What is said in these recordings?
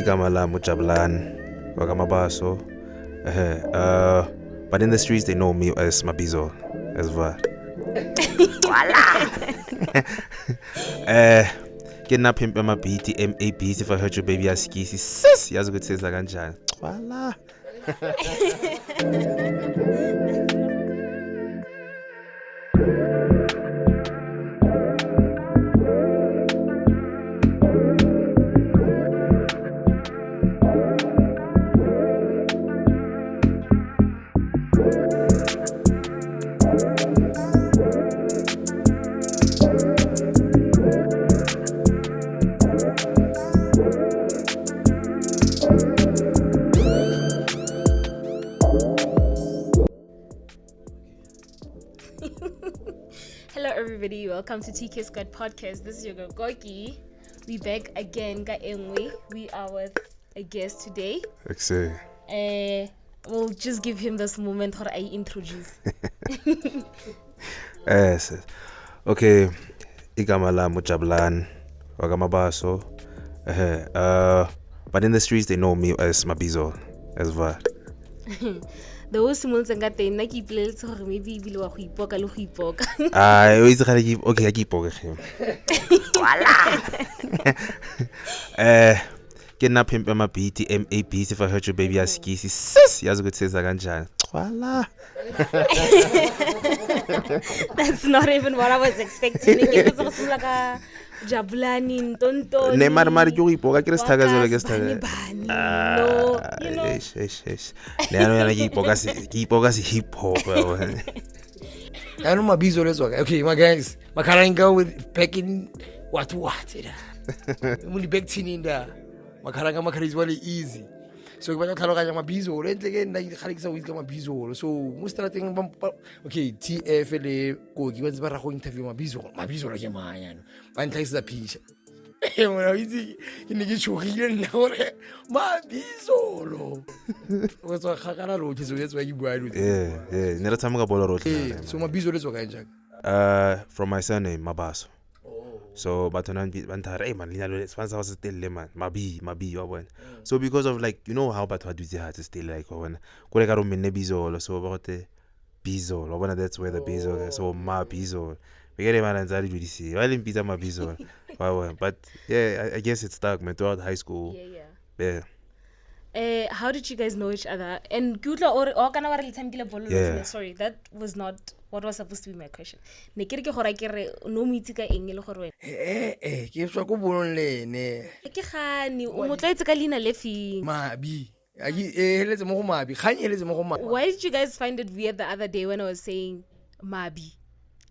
igama lami uJabulani wakamabaso. But in the streets they know me as Mabizol, as well. Ke nna pimp amabhithi MABs. If I heard your baby askisi sis yazi ukuthi senza kanjani. Wala. Hello everybody, welcome to T-K²Podcast. This is your girl Goki. We back again, Engwe. We are with a guest today. We'll just give him this moment how I introduce. Yes. Okay. Igama lami uJabulani wakamabaso. But in the streets they know me as Mabizol, as well. The whole simon nga teng nna ke ipoleletse gore maybe ibile wa go ipoka le go ipoka. O itse gale ke okay ya ke ipoka ge. Wala. Ke nna pimp amabhithi MABs. If I heard your baby askisi sis yazi ukuthi senza kanjani. Wala. That's not even what I was expecting. Ke tlo go like a Jabulani Ntonto. Ne mari ke go ipoka ke re sithakazelo ke sithakazelo. No, you know. Ne ipoka si hip hop. I know Mabizol as well. Okay, my guys, my karanga with back in what only back in there. My karanga is very easy. So when I tell you Mabizol, and again I karanga with Mabizol. So most of the thing, okay, TF le go give us bara go interview Mabizol ke man. One takes the picture. Mona itse ke ne ke tshogile nna gore Mabizol o tswa khakana lo ke tswe ke bua lo ne re tshameka bolo rotlhe. So Mabizol le tswa ka njang? From my surname Mabaso. So but man lina lo sponsor was still man mabi wa bona. So because of like you know how batho ba dutse ha still like wa bona go le ka ro menne Bizol, so ba gote Bizol wa bona, that's where the Bizol is. So Mabizol we get man nzali judisi wa le mpitsa Mabizol. But yeah, I guess it stuck man throughout high school. Yeah. How did you guys know each other? And kutla or kana wa re tshamekile bolo. Sorry, that was not what was supposed to be my question. Ne ke re ke gora ke re no mo itse ka eng le gore wena. Ke tswa go bolong le ne. Ke gane o motlaetse ka leina le feng? Mabi. Heletse mo go Mabi. Khanye heletse mo go Mabi. Why did you guys find it weird the other day when I was saying Mabi?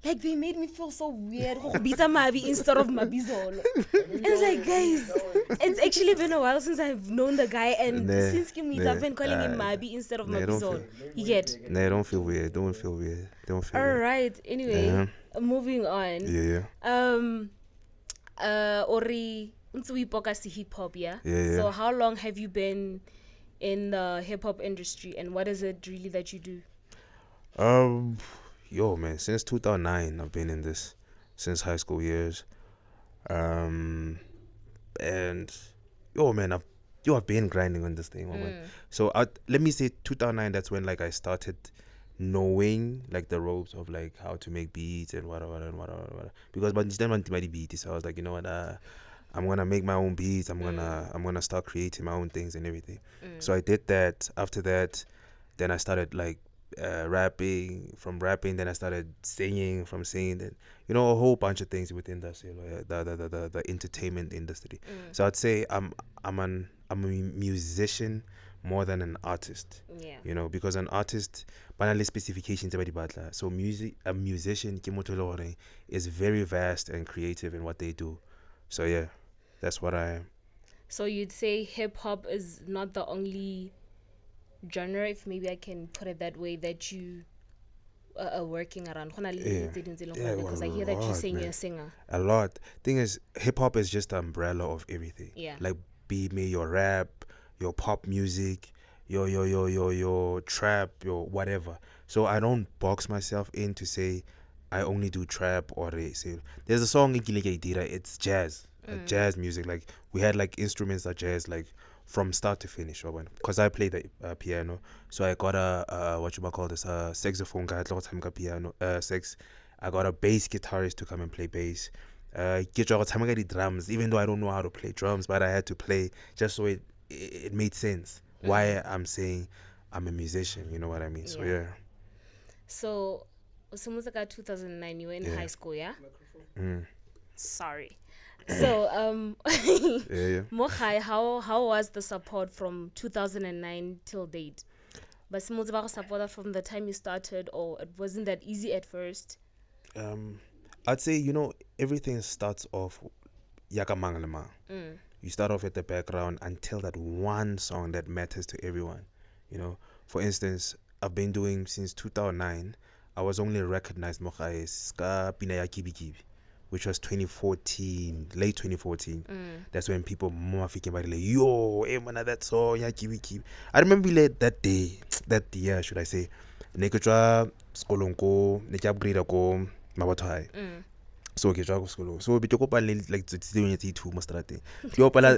Like they made me feel so weird. Bitsa Mabi instead of Mabizol. And it's like, guys, it's actually been a while since I've known the guy, and since I've been calling him Mabi instead of Mabizol. You get? No, don't feel weird. Don't feel weird. All right. Anyway, moving on. Yeah. Ori untse ipoka si hip hop, yeah. So how long have you been in the hip hop industry, and what is it really that you do? Yo man, since 2009 I've been in this, since high school years. And yo man, I've been grinding on this thing, man. So let me say 2009, that's when like I started knowing like the ropes of like how to make beats and whatever. Because but then when I beat, so I was like, you know what, I'm gonna make my own beats. I'm gonna start creating my own things and everything. So I did that. After that, then I started like rapping. From rapping, then I started singing. From singing, then you know a whole bunch of things within the entertainment industry. So I'd say I'm a musician more than an artist. You know, because an artist banally specifications about batla. So a musician is very vast and creative in what they do. So yeah, that's what I am. So you'd say hip hop is not the only genre, if maybe I can put it that way, that you are working around? Because I hear that you're saying you're a singer. A lot. Thing is, hip hop is just the umbrella of everything. Like be me your rap, your pop music, your trap, your whatever. So I don't box myself in to say I only do trap or say there's a song in Kilikadira, it's jazz. Jazz music. Like we had like instruments that jazz like from start to finish, because I play the piano. So I got a what you might call this saxophone guy, piano, sax. I got a bass guitarist to come and play bass. Get the drums, even though I don't know how to play drums, but I had to play just so it made sense why I'm saying I'm a musician. You know what I mean? So yeah. So, Musaka 2009, you were in high school, yeah? Sorry. So, Yeah. Mochai, how was the support from 2009 till date? But support from the time you started, or it wasn't that easy at first? I'd say, everything starts off yakamangalama. You start off at the background until that one song that matters to everyone. For instance, I've been doing since 2009. I was only recognized Mochai ska Pina ya Kibi Kibi, which was 2014, late 2014. That's when people more thinking about like, yo, hey man, that song ya Kibi Kibi. I remember that year, should I say, neketwa skolonko, nekabgrida ko mabatho high. So ke jwa go sekolo. So bitlo kopa like tsitsi tse two mo strate. Ke opela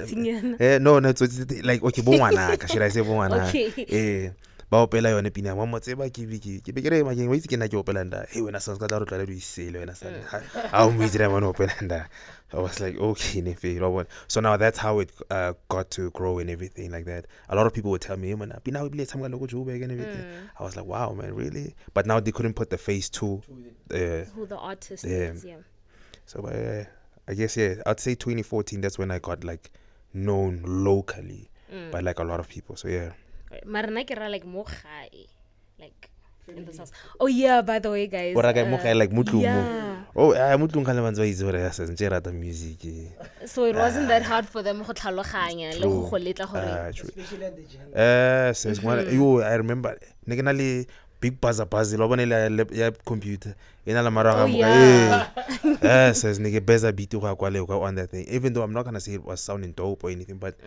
no tsitsi like okay bo ngwana ka should I say bo ngwana. Ba opela yone pina mo tseba ke be ke re makeng wa itse ke na ke opela nda. Hey wena songs ka tla re tla le isele wena sana. Ha o mo itse mo opela nda. I was like, okay, nefe, so now that's how it got to grow and everything like that. A lot of people would tell me, man, pina we play some logo Joburg and everything. I was like, wow, man, really? But now they couldn't put the face to who the artist is, yeah. So I guess I'd say 2014. That's when I got like known locally by like a lot of people. So yeah. Marana kera like mochai, like in the house. Oh yeah, by the way, guys. What I got mochai like mutlu. Yeah. Oh, mutlung kala manzo izore yasa nje rata music. So it wasn't that hard for them go tlhaloganya le go go letla gore. Especially at the genre. Says one. I remember. Negenali big buzzer lo bonela ya computer ina la maranga mo says nige beza beat go kwale go on that thing, even though I'm not gonna say it was sounding dope or anything, but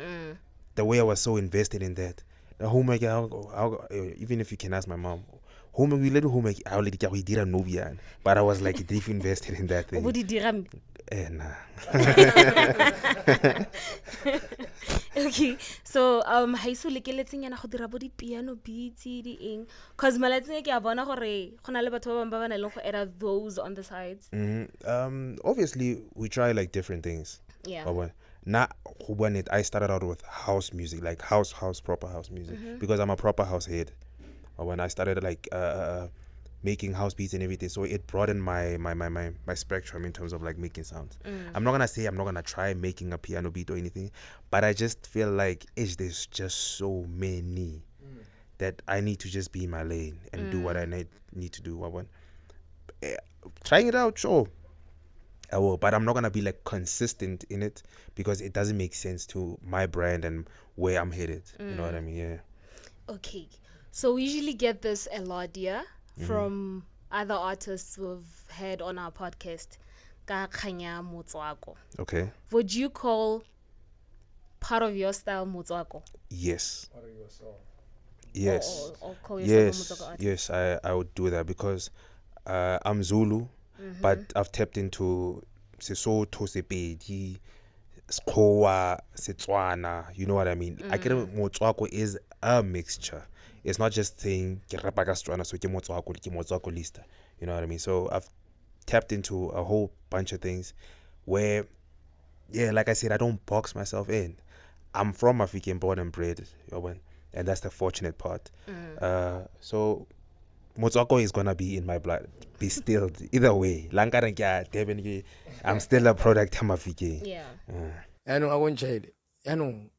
the way I was so invested in that, the homework even if you can ask my mom, homework we little homework I already go dira no bian, but I was like deep invested in that thing. What did you nah. Okay, so haiso lekeletseng yana go dira bo di piano beats di eng, cause malatseng ke a bona gore gona le batho ba bang ba le go era those on the sides. Obviously we try like different things. Yeah. I started out with house music, like house proper house music, because I'm a proper house head. When I started like making house beats and everything, so it broadened my spectrum in terms of like making sounds. I'm not gonna say I'm not gonna try making a piano beat or anything, but I just feel like there's just so many that I need to just be in my lane and do what I need to do. Trying it out, sure, I will, but I'm not gonna be like consistent in it because it doesn't make sense to my brand and where I'm headed. You know what I mean? Yeah. Okay, so we usually get this a lot, yeah, from other artists we've had on our podcast. Ka kganya motswako. Okay. Would you call part of your style motswako? Yes. Part of your song. Yes. Or call yourself a motswako artist? Yes, I would do that because I'm Zulu, but I've tapped into Sesotho, Sepedi, Skhowa, Setswana, you know what I mean? I get motswako is a mixture. It's not just saying ke rapa ka Setswana so ke motswako lista. You know what I mean? So I've tapped into a whole bunch of things where, yeah, like I said, I don't box myself in. I'm from African, born and bred, and that's the fortunate part. So motswako is gonna be in my blood, be still either way. I'm still a product of African. Yeah. I know I won't child. I know.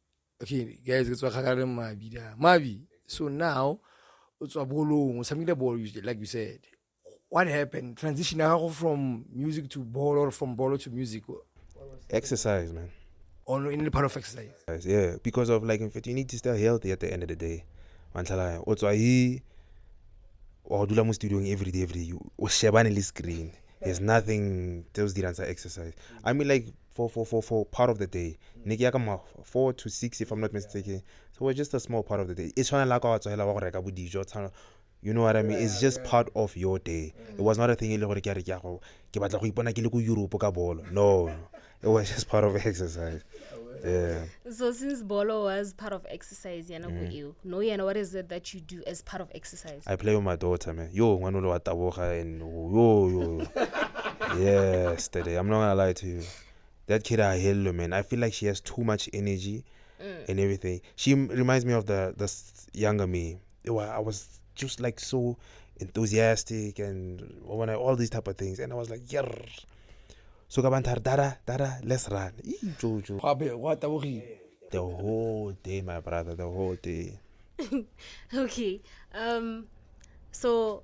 Okay, guys, it's what Mabi. So now it's a bolo, something the ball usually, like you said. What happened? Transition from music to ball or from ball to music? Exercise, man. Or in the part of exercise? Yeah, because of like, in fact, you need to stay healthy at the end of the day. Also, or do doing every day. You was screen. There's nothing. Those didn't exercise. I mean, like for part of the day, 4 to 6, if I'm not mistaken. So it's just a small part of the day. It's trying to like You know what I mean? It's just part of your day. It was not a thing. No, it was just part of exercise. Yeah. So since bolo was part of exercise, what is it that you do as part of exercise? I play with my daughter, man. Yo, and yo. Yesterday, I'm not gonna lie to you. That kid, I hello, man. I feel like she has too much energy and everything. She reminds me of the younger me. I was just like so enthusiastic and when all these type of things, and I was like, yeah. So dada, let's run. The whole day, my brother, the whole day. Okay. So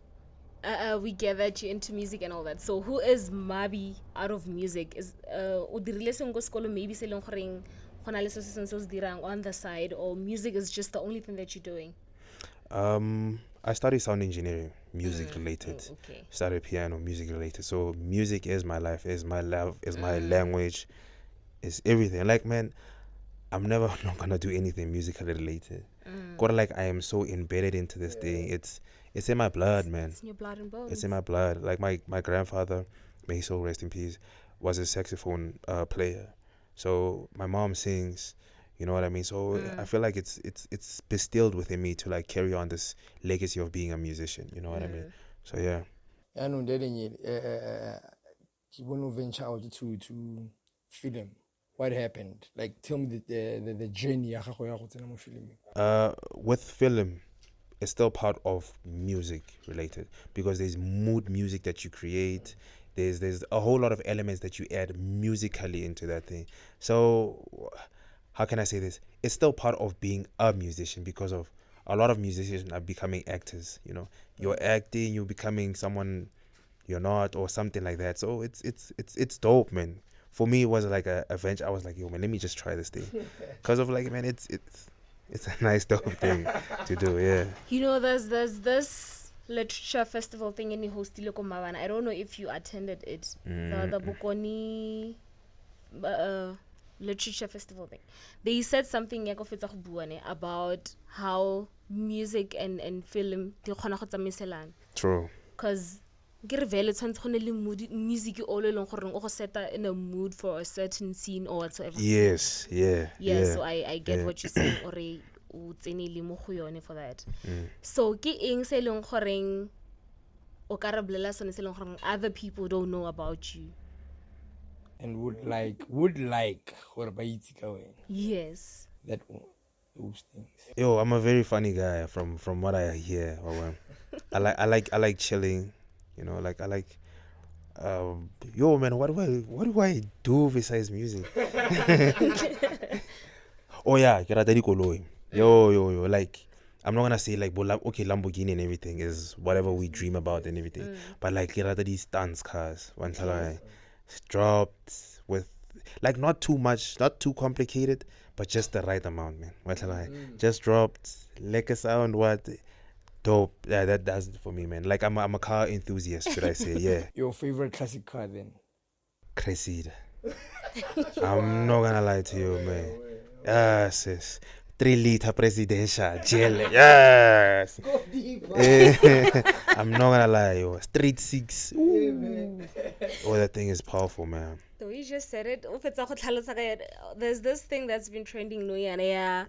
we get that you're into music and all that. So who is Mabi out of music? Is o dirile seng go sekolo maybe se leng goreng gona le se se se dirang on the side, or music is just the only thing that you're doing? I studied sound engineering, music related. Okay. Studied piano, music related. So music is my life, is my love, is my language, is everything. Like, man, I'm never not gonna do anything musically related. Like, I am so embedded into this thing. It's in my blood, man. It's in your blood and bones. It's in my blood. Like my grandfather, may his soul rest in peace, was a saxophone player. So my mom sings. You know what I mean? So I feel like it's bestilled within me to like carry on this legacy of being a musician. You know what I mean? So yeah. I know that you want to venture out to film. What happened? Like, tell me the journey. With film, it's still part of music related because there's mood music that you create. There's a whole lot of elements that you add musically into that thing. So how can I say this? It's still part of being a musician because of a lot of musicians are becoming actors. You know, you're acting, you're becoming someone you're not, or something like that. So it's dope, man. For me, it was like a venture. I was like, yo, man, let me just try this thing, because of like, man, it's a nice dope thing to do. Yeah. You know, there's this literature festival thing in Hostile Komavana. I don't know if you attended it. The Bokoni literature festival thing. They said something about how music and film True. because music all along set in a mood for a certain scene or whatsoever. Yes. Yeah. So I get what you're saying for that. So ke eng se leng goreng o ka re bolela sone se leng goreng other people don't know about you and would like gore ba itse ka wena? Yes, that those things. Yo, I'm a very funny guy from what I hear. I like chilling, you know, like I like yo, man, what do I do besides music? Oh yeah, ke rata dikoloi. Yo, like I'm not gonna say like okay, Lamborghini and everything is whatever we dream about and everything, but like ke rata these stunts cars. Once I dropped with like not too much, not too complicated, but just the right amount, man. Once I just dropped like a sound, what dope. Yeah, that does it for me, man. Like I'm a car enthusiast, should I say? Yeah. Your favorite classic car then? Cressida. I'm not gonna lie to you, man. Yes, 3-liter presidential gel. Yes. I'm not gonna lie, yo. Street 6. Oh, that thing is powerful, man. So you just said it. There's this thing that's been trending no yana.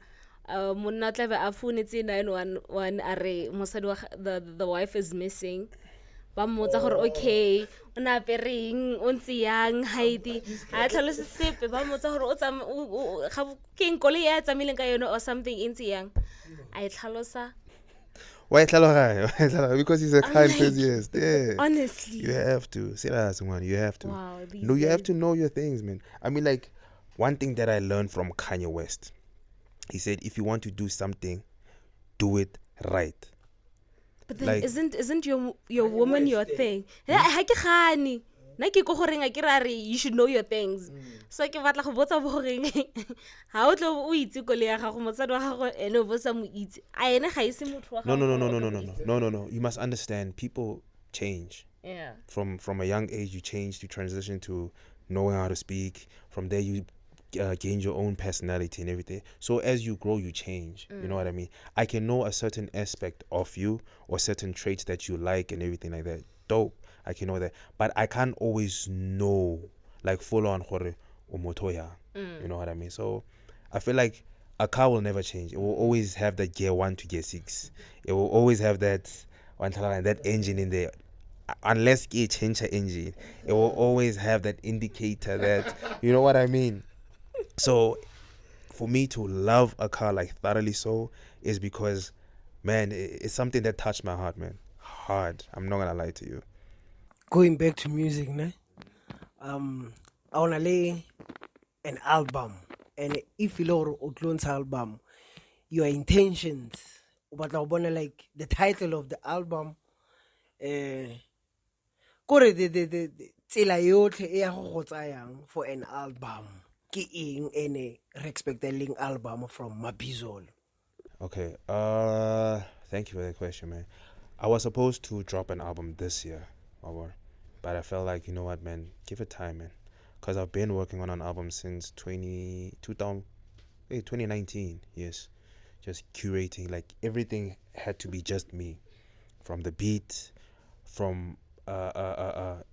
The wife is missing. Okay, ona pereng o ntse yang haiti a tlhalose sepe ba motsa gore o tsama ke nkole ya tsamileng ka yone or something ntse yang a tlhalosa. Why tlhaloga? Because he's a car enthusiast. Yeah. Honestly, you have to say that, someone. You have to. Wow, no, you have to know your things, man. I mean, like one thing that I learned from Kanye West, he said, if you want to do something, do it right. But then like, isn't your woman your thing? Ha ke gane. Na ke go goreng a ke ra re you should know your things. So ke batla go botsa goreng ha o tlo o itse kole ya gago motsadi wa gago ene o botsa mo itse. A ene ga ise motho wa gago. No. You must understand, people change. Yeah. From a young age you change to transition to knowing how to speak. From there you gain your own personality and everything. So as you grow, you change. You know what I mean? I can know a certain aspect of you or certain traits that you like and everything like that. Dope. I can know that, but I can't always know like full on gore umotoya. You know what I mean? So I feel like a car will never change. It will always have that gear 1 to gear 6. It will always have that that engine in there. Unless it change the engine, it will always have that indicator that you know what I mean. So for me to love a car like thoroughly so is because, man, it's something that touched my heart, man. Hard. I'm not gonna lie to you. Going back to music, ne? I wanna lay an album, and if you look at album, your intentions, but I wanna like the title of the album, kore the tsela yotlhe e ya go tsayang for an album ke eng ene re expecting album from Mabizol. Okay. Thank you for that question, man. I was supposed to drop an album this year, but I felt like, you know what, man, give it time, man. Because I've been working on an album since 2019, yes. Just curating, like everything had to be just me. From the beat, from the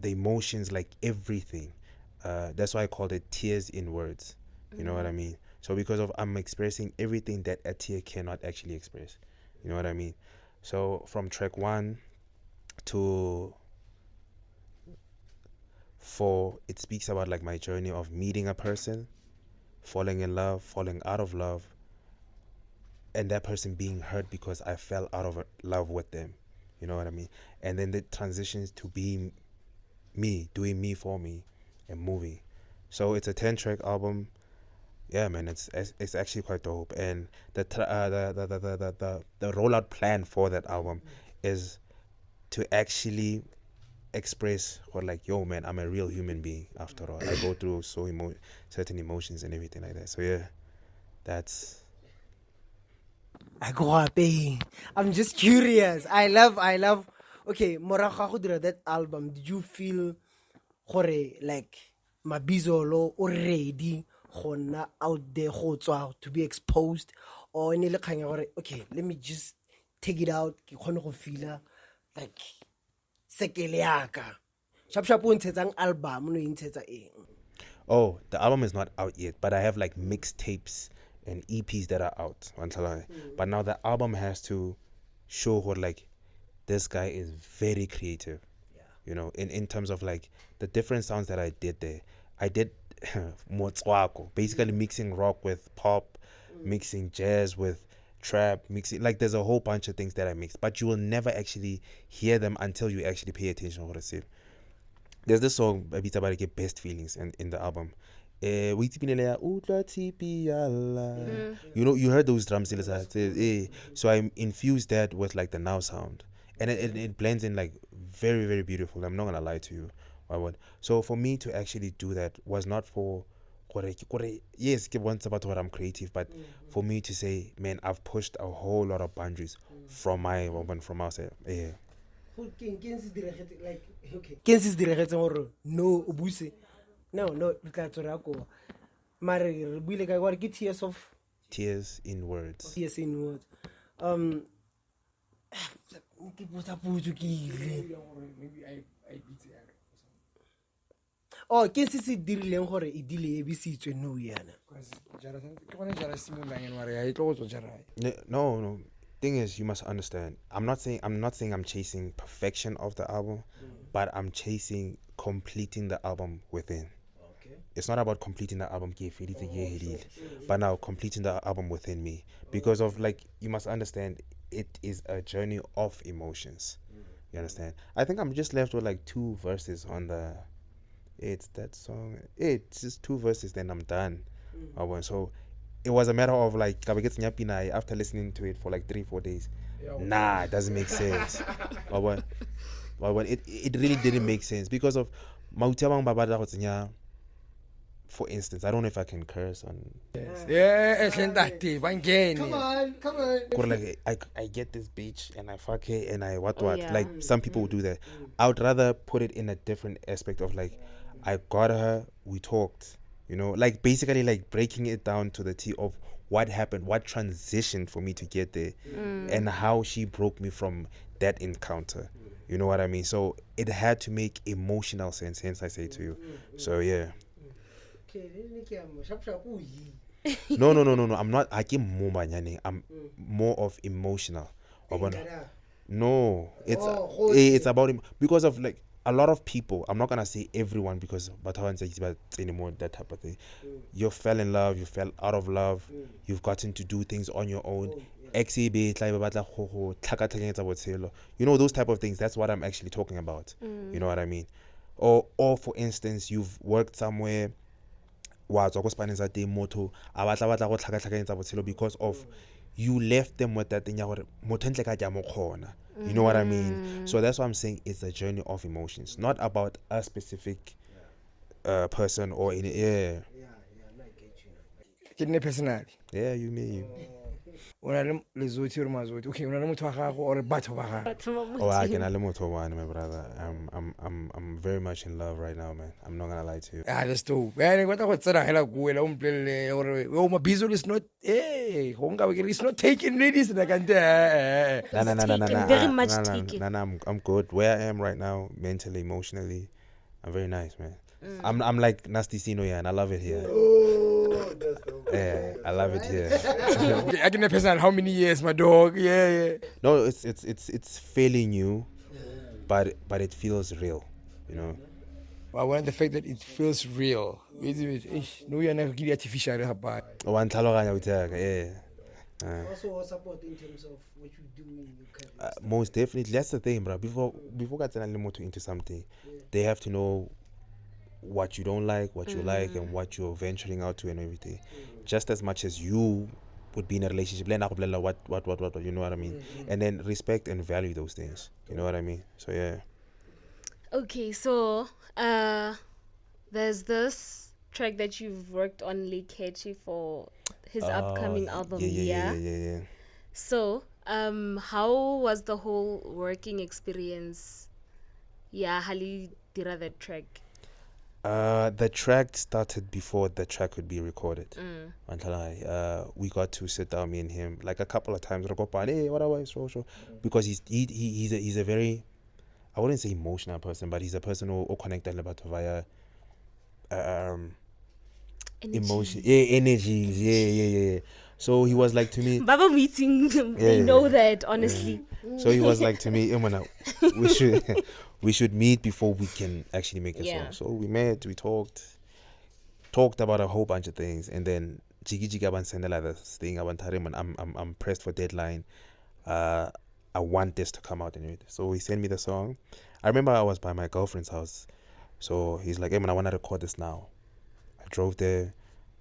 emotions, like everything. That's why I called it Tears in Words. You know what I mean? So because of I'm expressing everything that a tear cannot actually express. You know what I mean? So from track 1 to 4, it speaks about like my journey of meeting a person, falling in love, falling out of love, and that person being hurt because I fell out of love with them. You know what I mean? And then the transitions to being me, doing me for me, and moving. So it's a 10-track album. Yeah, man, it's actually quite dope. And the rollout plan for that album is to actually express what, like, yo, man, I'm a real human being after all. I go through certain emotions and everything like that. So yeah, that's. I go up. I'm just curious. I love. Okay, morago ga go dira that album, did you feel gore like Mabizolo already gonna out there go tswa to be exposed, or ne le kganya gore okay, let me just take it out ke kgone go feel like sekele yaka sharp o ntshetsang album no intshetsa eng? Oh, the album is not out yet, but I have like mixtapes and EPs that are out. But now the album has to show what, like, this guy is very creative. You know, in terms of like the different sounds that I did there. I did motswako, basically mixing rock with pop, mixing jazz with trap, mixing, like, there's a whole bunch of things that I mixed, but you will never actually hear them until you actually pay attention to what I say. There's this song about get best feelings in the album. You know, you heard those drums, so I infused that with like the now sound, and it blends in like very, very beautiful. I'm not gonna lie to you. So for me to actually do that was not for yes, once about what I'm creative, but for me to say, man, I've pushed a whole lot of boundaries from my woman, from outside. Yeah. Kensis diragetse gore no o buse no re tla tsora go mare re buile ka gore ke Tears in Words. Tears in Words. Ke botsa putso ke ile maybe I beat it. Oh, Kensis se dirileng gore e dile e bisitswe no yana no. Thing is, you must understand, I'm not saying I'm chasing perfection of the album, but I'm chasing completing the album within. It's not about completing the album, but now completing the album within me, because of, like, you must understand, it is a journey of emotions. You understand? I think I'm just left with like 2 verses on it's that song. It's just 2 verses, then I'm done. So it was a matter of like after listening to it for like 3-4 days. Nah, it doesn't make sense. But it really didn't make sense because of for instance, I don't know if I can curse on. Yes, come on. Like I get this bitch and I fuck her and I what. Yeah. Like some people would do that. I would rather put it in a different aspect of like, I got her, we talked. You know, like basically like breaking it down to the T of what happened, what transitioned for me to get there, and how she broke me from that encounter. You know what I mean? So it had to make emotional sense, hence I say to you. So yeah. No. I'm not. I'm more of emotional. No, it's about him because of like a lot of people. I'm not gonna say everyone because but anymore that type of thing. You fell in love, you fell out of love, you've gotten to do things on your own. You know those type of things. That's what I'm actually talking about. You know what I mean? Or for instance, you've worked somewhere because of you left them with that thing. You know what I mean? So that's why I'm saying it's a journey of emotions, not about a specific person or in personally. Yeah, you mean. Okay, una le motho wa gago or batho ba gago. Oh, I can my brother. I'm very much in love right now, man. I'm not gonna lie to you. That's dope. What go tsena hela go ela umpelele gore Mabizol is not it's not taking ladies like and very much taken. I'm good where I am right now, mentally, emotionally. I'm very nice, man. I'm like Nasty Sino, yeah, and I love it here. That's dope. Yeah, I love it here. I can understand how many years, my dog. Yeah. No, it's fairly new, but it feels real, you know. I want the fact that it feels real. No, you're not really artificial. Yeah. Also support in terms of what you do in your career. Most definitely, that's the thing, bro. Before getting into something, they have to know what you don't like, what you like, and what you're venturing out to and everything. Just as much as you would be in a relationship, what, you know what I mean? And then respect and value those things. You know what I mean? So yeah. Okay, so there's this track that you've worked on Lekechi for his upcoming album. Yeah. So, how was the whole working experience? Yeah, Hali dira that track. The track started before the track could be recorded. We got to sit down, me and him, like a couple of times. Because he's a very, I wouldn't say emotional person, but he's a person who connected via emotion, energies, yeah. So he was like to me, Baba meeting, they know that honestly. So he was like to me, we should meet before we can actually make a song. So we met, we talked about a whole bunch of things, and then Jigi sendela this thing. I'm pressed for deadline. I want this to come out and everything. So he sent me the song. I remember I was by my girlfriend's house, so he's like, "Hey man, I want to record this now." I drove there,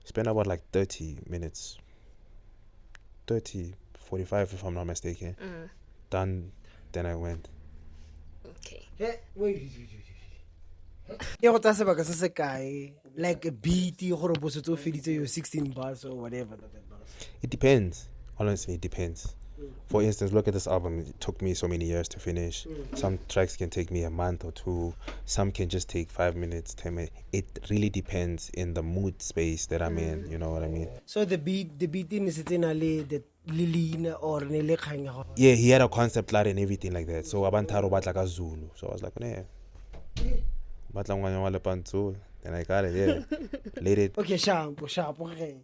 spent about like 30 minutes, 45 if I'm not mistaken. Done. Then I went. Okay. Wait. Yeah, what that's about? Like a beat, or 16 bars or whatever. It depends. Honestly, it depends. For instance, look at this album. It took me so many years to finish. Some tracks can take me a month or two. Some can just take 5 minutes, 10 minutes. It really depends in the mood space that I'm in. You know what I mean? So the beat is the Lilina or Nele. Yeah, he had a concept art and everything like that. So Abantaro Batlaka Zulu. So I was like, yeah. Then I got it, yeah. Laid it. Okay, sharp, okay.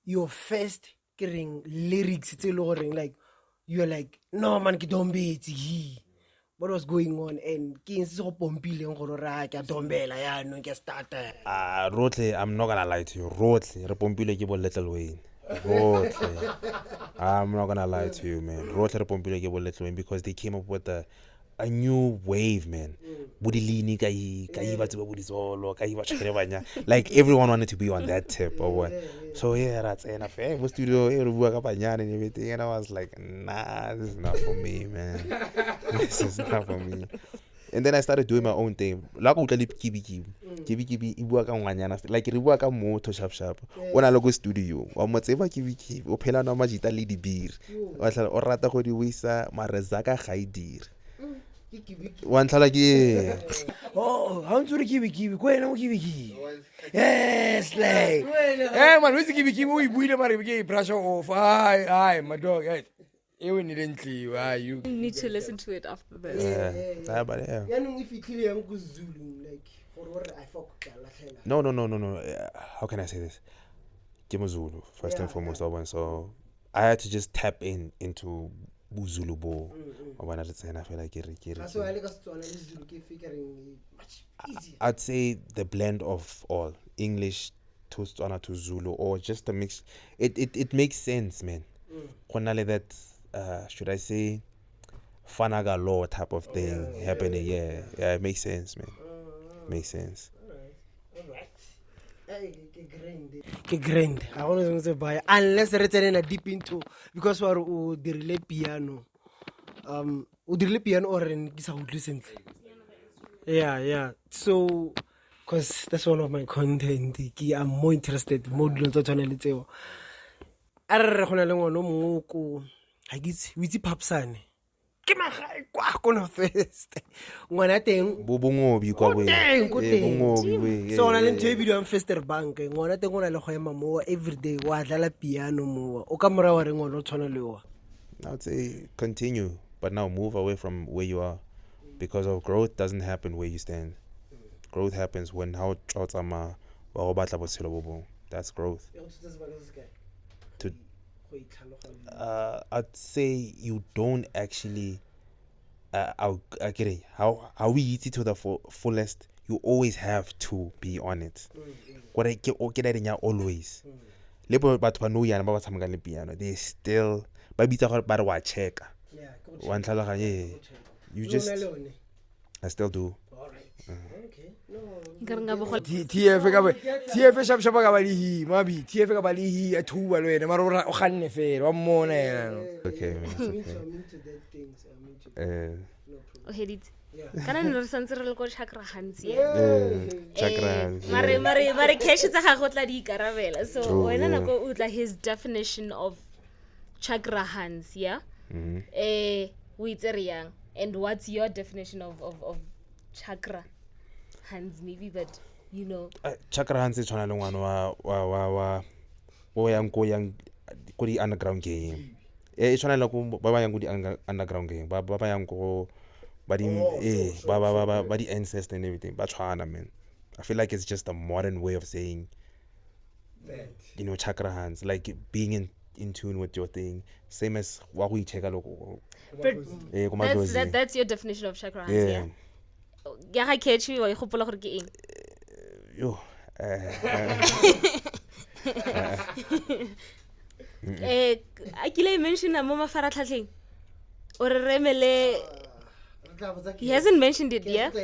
Your first lyrics, like you're like, no man, don't be it. What was going on? And Rotle, I'm not gonna lie to you. Rotle, Repompile give a little Wayne. Rotle. I'm not gonna lie to you, man. Rotle Repompile give a little Wayne because they came up with a new wave, man. Like everyone wanted to be on that tip or what. So yeah, that's enough. Studio and everything, and I was like, nah, this is not for me, man. This is not for me. And then I started doing my own thing. Like kibi ibuwa ka ngwanyana, like re bua ka motho sharp. When I logo studio, wa motseba kibi o phela na majita le di beer. O rata go di wisa marezaka ga idire. One like Oh, how to kiwi kwena mo kiwi. Yes, like. Hey man, where's the kiwi we buile mara we brush off. Hi, my dog. Hey. You didn't why you need to listen to it after this. but yeah. If you clear Zulu, like for what I fuck. No. How can I say this? Zulu, first and foremost, so I had to just tap into Zulu Bo. When I feel like I'd say the blend of all English to Tswana to Zulu, or just a mix. It makes sense, man. That should I say Fanaga law type of thing happening? Yeah, it makes sense, man. Makes sense. Grind. I always want to buy unless they're deep into because we're the piano. The piano or in listen. Yeah. So, because that's one of my content. I'm more interested. More to channel. I guess we papsane. Kono first ngwana teng Bobongobi kwa we so ona le ntwe video am Fester Bank ngwana teng ona le go ema mo everyday wa dlala piano mo o ka mora wa re ngwana o tshwana le wa. I would say continue, but now move away from where you are, because of growth doesn't happen where you stand. Growth happens when how tsotsama wa go batla botshelo bo bong. That's growth. I'd say you don't actually I get it. How we eat it to the fullest, you always have to be on it. What I get always. Lebo batho ba no yana ba ba tshameka le piano. They still ba bitsa gore ba re wa check. One tlhaloganye. You just I still do. Okay. TF shap ka ba lihi mabi TF ka ba lihi a thuba le wena mara o ganne fela wa mmona yena. Okay. Okay, dit. Kana no santse re le go chakra hands ye. Chakra. Mare cash tsa ga go tla di ikarabela. So wena nako o tla his definition of chakra hands, yeah? O itse re yang, and what's your definition of chakra hands maybe, but you know Chakra hands e tshwana le ngwana wa o yang ko di underground game. E tshwana le go ba yang go di underground game. Ba yang go ba di ancestors and everything. Ba tshwana, man. I feel like it's just a modern way of saying that, you know, chakra hands, like being in tune with your thing, same as what we check out. That's your definition of chakra hands, yeah. Ya ga catch you wa gopola gore ke eng? Yo. Akile mention mo mafaratlhatlheng or remele. He hasn't mentioned it yet.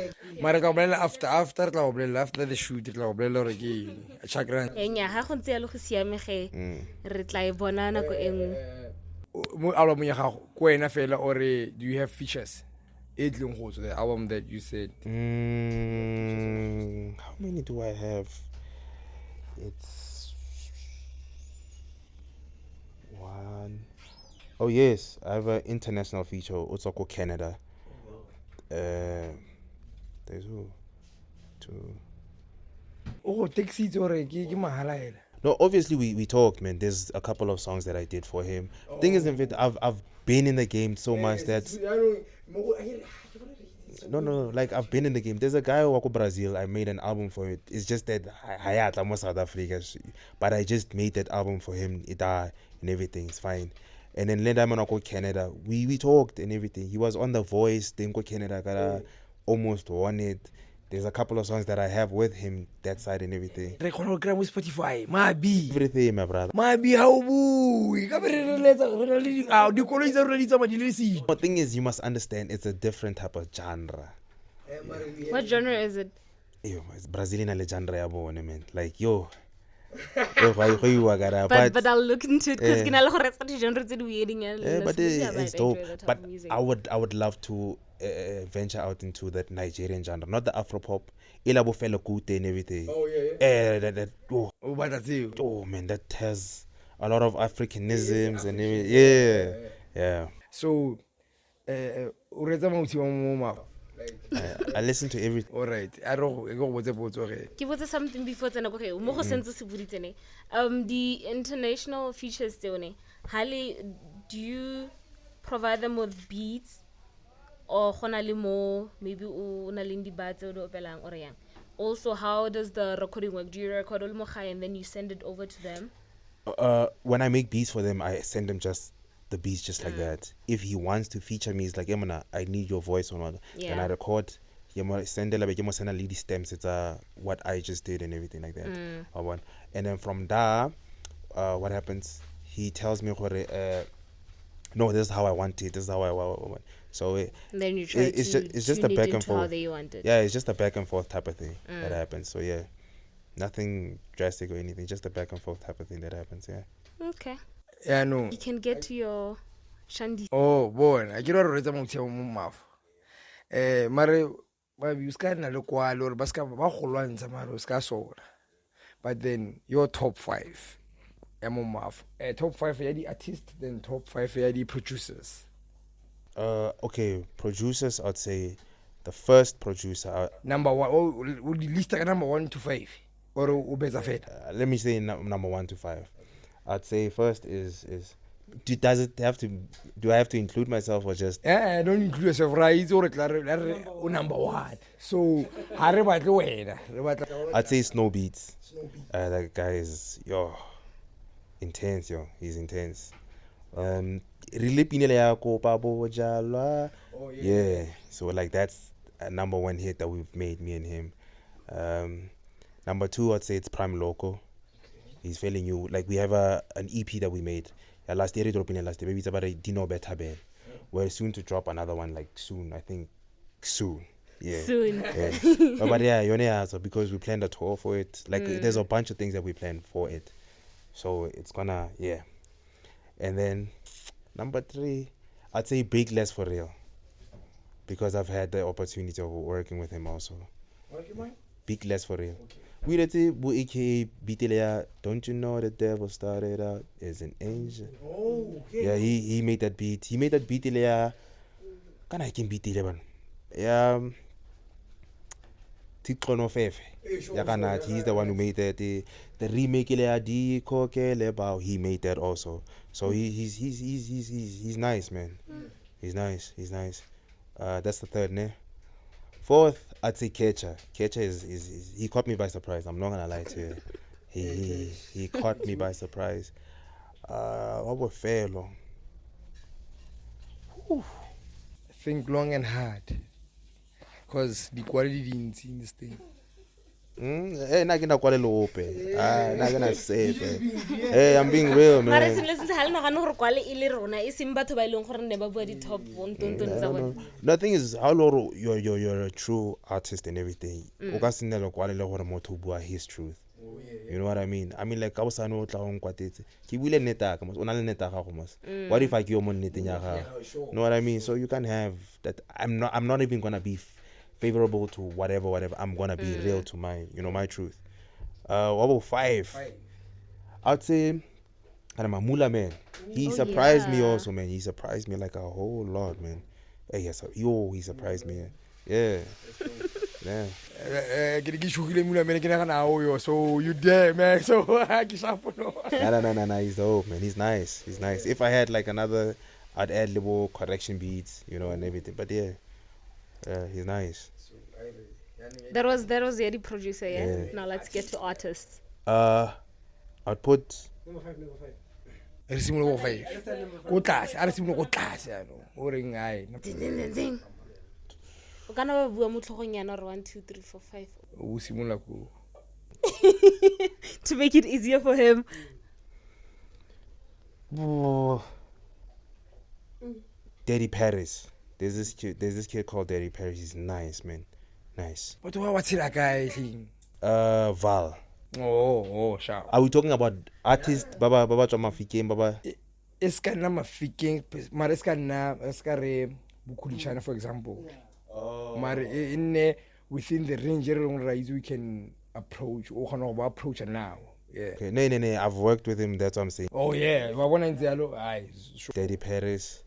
Mara ka bolela after the shoot tla bolela re ke chakra. Enya ha go ntse ya le go siamege re tla e bona nako engwe. Mo album ya gago kwena fela or do you have features? So the album that you said. How many do I have? It's one. Oh yes, I have an international feature. Also called Canada. There's two. Oh, taxi or ke mahala ela. No, obviously we talked, man. There's a couple of songs that I did for him. Thing is, in fact, I've been in the game so much that no, like I've been in the game. There's a guy who Brazil. I made an album for it. It's just that I'm South Africa, but I just made that album for him. And everything. It's fine. And then later I go Canada. We talked and everything. He was on The Voice. Then go Canada. Almost won it. There's a couple of songs that I have with him, that side and everything. Record with Spotify, Mabi. Everything, my brother. Mabi, how boo? The thing is, you must understand, it's a different type of genre. What genre is it? Yo, it's Brazilian genre, man. Like, yo. But I'll look into it because but it's dope. But I would love to venture out into that Nigerian genre, not the Afropop. Ilabo fela kute and everything. Oh yeah. Oh man, that has a lot of Africanisms and everything. Yeah. So o retsa mauti wa mo mafo. I listen to everything. All right, I go botse potso ge. Ke botse something before tsena okay mo go sentse se boditsene the international features tsone hali do you provide them with beats or gona le mo maybe o na le di batse o opelang or yang also how does the recording work do you record all mo gae and then you send it over to them When I make beats for them, I send them just the beats just like that. If he wants to feature me, it's like, Emana, I need your voice on one. Yeah. Then I record. Send a lady stems. It's what I just did and everything like that. And then from there, what happens? He tells me, no, this is how I want it. This is how I want. So and then you try it's just a tune back it and into forth. how they want it. Yeah, it's just a back and forth type of thing that happens. So yeah, nothing drastic or anything. Just a back and forth type of thing that happens. Yeah. Okay. Yeah, no. You can get to your Shandi. Oh, bona. I kira re retsa mauti wa mo mafo. Mare ba biuska na le kwalo re ba ska ba golwantsha mare o ska sola. But then your top 5 ya mo mafo. Top 5 ya di artists, then top 5 ya di producers. Okay, producers, I'd say the first producer. Number 1, would you list number 1 to 5? Or o betsa feta? Let me say number 1 to 5. I'd say first is does it have to? Do I have to include myself or just? Yeah, don't include yourself, right? Or number 1. So, ha re batle wena. I'd say Snow Beats. That guy is intense, He's intense. Really pinele ya ko pabo jalwa. Yeah. So like that's a number 1 hit that we've made, me and him. Number 2, I'd say it's Prime Loco. He's failing you. Like we have an EP that we made. Last year, maybe it's about a Dino Better Band. We're soon to drop another one, like soon. I think soon. Yeah. Soon. Yeah. but yeah, so because we planned a tour for it. Like there's a bunch of things that we planned for it. So it's gonna And then number 3, I'd say Big Less For Real. Because I've had the opportunity of working with him also. Big Less For Real. We did aka Beatilea, don't you know the devil started out as an angel? Oh, okay. Yeah, he made that beat. He made that Beatilea. Can I can Beatilea? Yeah. T-K² Yeah, he's the one who made that. The remake he made that also. So he's nice, man. He's nice. That's the third, ne? 4th, I'd say Kecha. Kecha is he caught me by surprise. I'm not gonna lie to you. He caught me by surprise. What was Felo? Think long and hard. Because the quality didn't in this thing. Not gonna call it open. Not gonna say it. Hey, I'm being real, man. Mara listen ha le nagana gore kwale e le rona e seng batho ba ileng gore ne ba bua di top 1 tsa bona. The thing is, how long you're a true artist and everything. O ka sinela kwale le gore motho bua his truth. You know what I mean? I mean, like, ka bosane o tla go nkwatetse. Ke buile nneta ka mos. O na le nneta ga go mos. What if I ke yo mo nneteng ya ga? You know what I mean? So you can have that. I'm not even gonna be favorable to whatever. I'm gonna be real to my truth. What about 5? I'd say Mula, man. He surprised me also, man. He surprised me like a whole lot, man. Hey, yes, he surprised me. Yeah. Yeah. So you there, man. So No, he's dope, man. He's nice. If I had like another, I'd add little correction beats, and everything. But yeah, he's nice. That was the producer, yeah? Now let's get to artists. I'd put Number 5. re simolola go 5 go tlase a re simolola go tlase ano o reng ai Ding. O kana ba bua mo tlhogong yana re 1 2 3 4 5 o simolola go to make it easier for him. Daddy Paris. There's this kid called Daddy Paris. He's nice, man. Nice. but what's it guy thing Val. oh sharp Are we talking about artists? Baba Choma Fikem, Baba. es ka nna mafikeng mara es ka re bukhulichana for example mara in within the range we can approach o khona go approach now. Yeah. Okay, no. I've worked with him. That's what I'm saying. Oh yeah, wa bona ntse yalo ai Daddy Paris.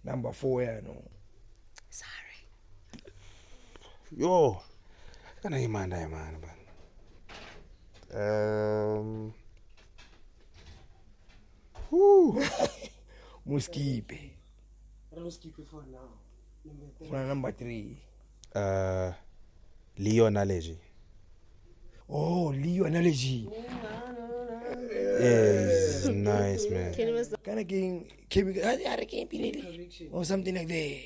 Number 4, yeah, no. Sorry. Yo. Kana imanda man. Whoo. Muskipe. Let's keep it for now. Number 3. Leon allergy. Oh, Leo analogy. Yeah, he's nice, man. Kind of king, or something like that.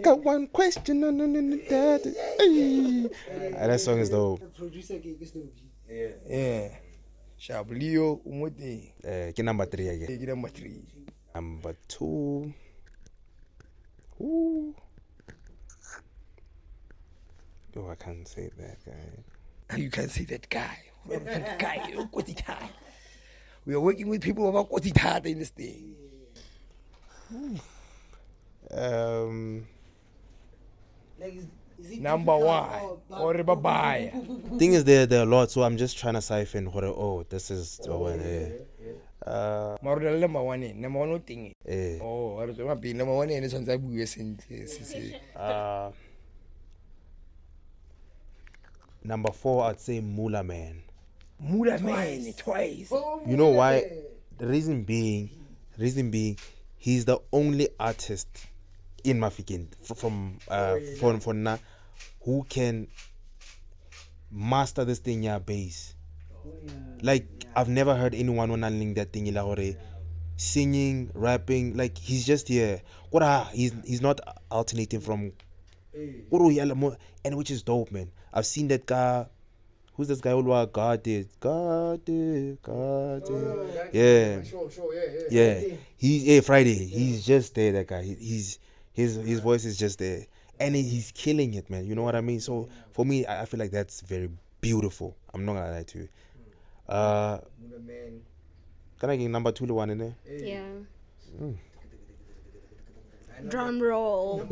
Got one question. No, that. That song is dope. Producer is Snoopy. Yeah. Sharp Leo, Umuti. Number 3 again. Number 3. Number 2. Ooh. Oh, I can't say that guy. You can't say that guy. We are working with people about Kotitata in this thing. Number 1. Or bye. Thing is, there are a lot, so I'm just trying to siphon. This is Marudal number 1. Number 1 thing. eh. Oh, I don't be number 1 and it's on the US. Number 4, I'd say Mula Man. Mula man twice. You know why? The reason being, he's the only artist in Mafikeng from now who can master this thing bass. Like I've never heard anyone handling that thing singing, rapping. Like he's just here. He's not alternating from, and which is dope, man. I've seen that guy. Who's this guy? God did. Yeah. Yeah. He's Friday. He's just there. That guy. His voice is just there, and he's killing it, man. You know what I mean? So for me, I feel like that's very beautiful. I'm not gonna lie to you. Can I get number 2 to 1 in there? Yeah. Drum roll.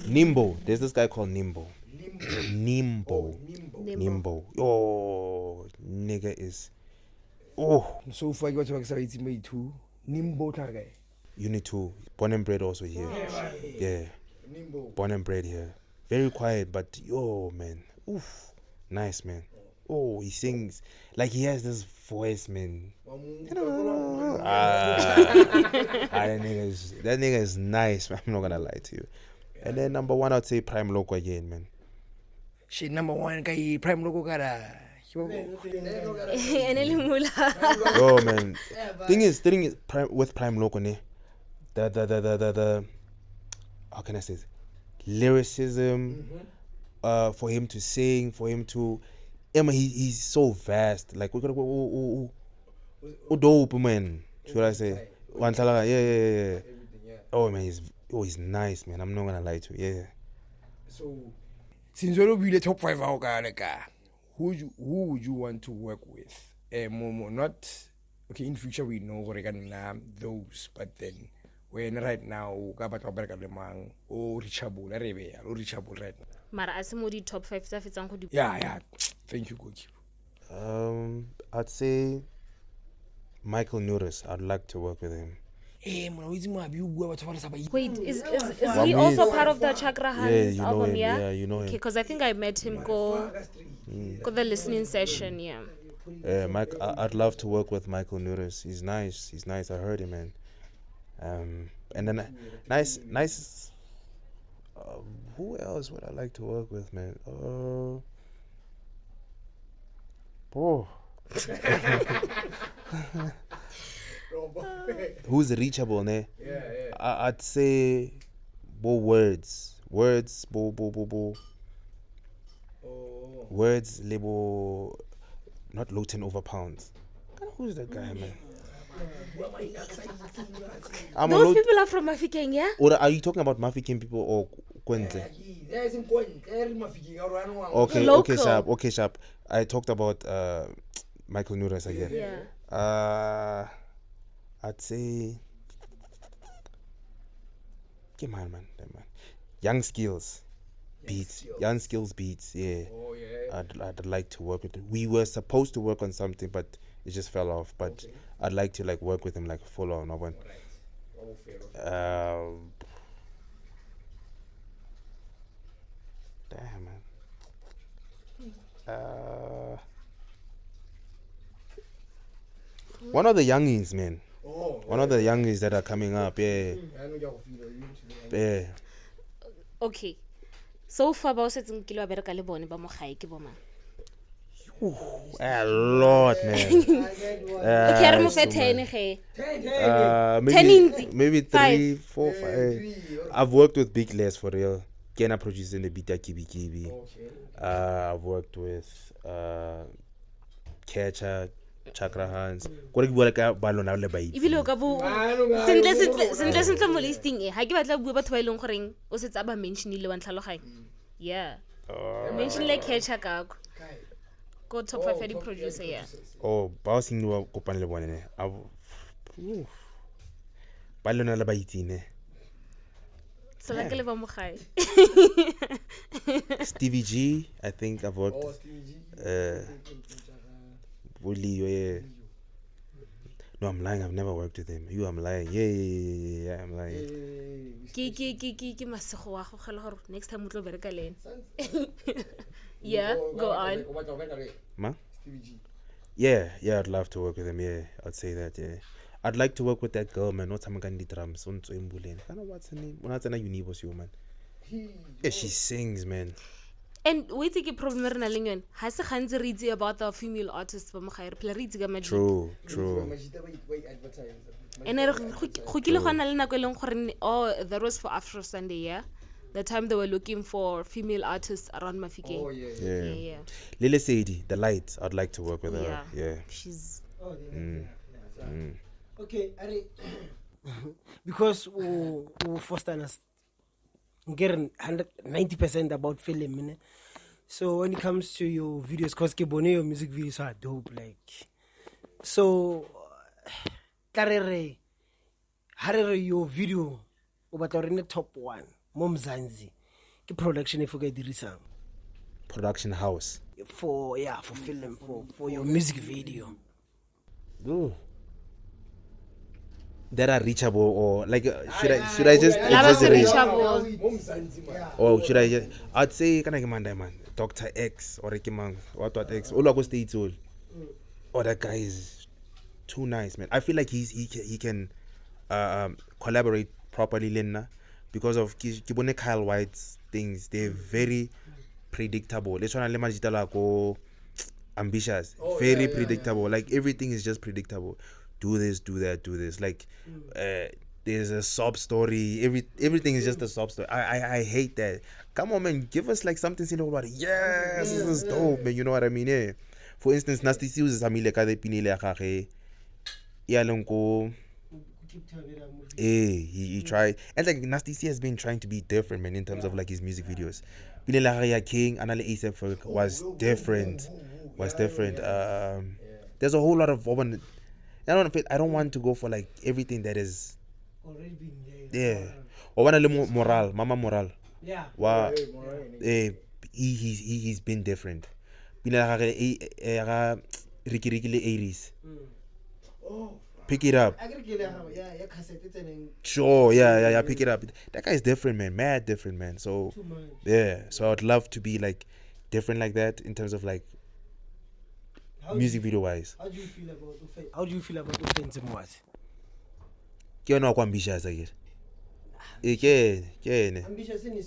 Nimbo. There's this guy called Nimbo. Nimbo. Oh, nigga is. Oh. So far, you got to accelerate me too. Nimbo guy. Unit 2. Born and bred also here. Yeah. Born and bred here. Very quiet, but yo, man. Oof. Nice, man. Oh, he sings like he has this voice, man. That nigga is nice, man. I'm not gonna lie to you. And then number 1, I'd say Prime Loco again, man. Shit, number 1 guy, Prime Logo gara. Yo, man. Thing is, with Prime Loco, the how can I say this? Lyricism, for him to sing, for him to, he's so vast. Like dope, man. Should I say? Yeah. Oh man, he's nice, man. I'm not gonna lie to you. Yeah. So, since you're the top 5 who would you want to work with? Momo, not okay. In future, we know regarding those, but then when right now, reachable right now. Mara asimodi top 5 stuff it's uncle. Yeah. Thank you, coach. I'd say Michael Nuris. I'd like to work with him. Wait, is he also part of the Chakra Hans album? Him. Yeah, you know him. Okay, because I think I met him go the listening session. Yeah. Mike, I'd love to work with Michael Nuris. He's nice. I heard him, man. And then nice. Who else would I like to work with, man? Who's reachable, ne? Yeah. I'd say words, words, label, not low 10 over pounds. Who's that guy, man? Those people are from Mafikeng, yeah? Or are you talking about Mafikeng people or Kwente? Okay, sharp. I talked about Michael Nuris again. Yeah. I'd say, come on, man. Young Skills Beats. Yeah. I'd like to work with him. We were supposed to work on something, but it just fell off. But I'd like to work with him full on. Damn, man. One of the youngins, man. One of the youngins that are coming up, yeah. Yeah. Okay. So far, ba o setseng ke le wa bereka le bone ba mo gae ke bo mang? A lot, man. Okay, re mo fe 10 ge. Maybe 3, 4, 5. I've worked with Big Les for real. Kena producing the beat Kibi Kibi. I've worked with Catcher, Chakra Hans. Kore ke bua ka ba lona le ba itse. Ibile o ka bo sentle mo listing e. Ha ke batla bua batho ba ileng goreng o se tsa ba mentionile wa ntlhaloganya. Yeah. Mention like Catcher ka go top 5 ya di producer, yeah. Oh, ba o sing wa kopana le bone ne. Ba lona le ba itsine. Sala ke le ba mo gae. Stevie G, I think I've worked. Bully, yeah. No, I'm lying. I've never worked with him. I'm lying. Yeah, I'm lying. Ki masego wa go gela gore next time o tlo bereka le ene. Yeah, go on. Ma? Yeah, I'd love to work with him. Yeah, I'd say that. Yeah, I'd like to work with that girl, man. Not some kind of drums. What's her name? What's her name? Man. Yeah, she sings, man. And wait ke problem re na leng yone. Ha se gantsi re itse about the female artists ba mo gae re phela re itse ka madi. True. And go kile go na le nako eleng gore that was for Afro Sunday, yeah. The time they were looking for female artists around Mafikeng. Oh yeah. Lily Sadie, the light. I'd like to work with her. Yeah. She's Okay, because Foster us getting 90% about film, ne? So when it comes to your videos, cause your music videos are dope, like. So, Harere, your video, but in the top 1, Mom Zanzi, the production if you get the production house for film for your music video. Ooh. That are reachable, or like should I just reachable? Or should I just? I'd say man, Dr. X or what X. All of states all. Oh, that guy is too nice, man. I feel like he can collaborate properly, Lena, because of Kibone Kyle White's things. They're very predictable. Let's try to go ambitious, very predictable. Like everything is just predictable. Do this, do that, do this. Like there's a sob story. Everything is just a sob story. I hate that. Come on, man, give us like something simple about it. Yes, this is dope, man. You know what I mean? Yeah. For instance, Nasty C uses Amile Kade Pinile Akake. Yalonko. He tried, and like Nasty C has been trying to be different, man, in terms of like his music videos. Pinile King, Anale ASAP was different. There's a whole lot of women. I don't want to go for like everything that is already been there. Yeah. Or one a moral, Mama Moral. Yeah. Wow. He's been different. Ricky the 80s. Pick it up. Sure, yeah, pick it up. That guy is different, man. Mad different, man. So yeah, so I'd love to be like different like that in terms of like music video wise. How do you feel about offensive was? You're not ambitious, I guess. Ambitious in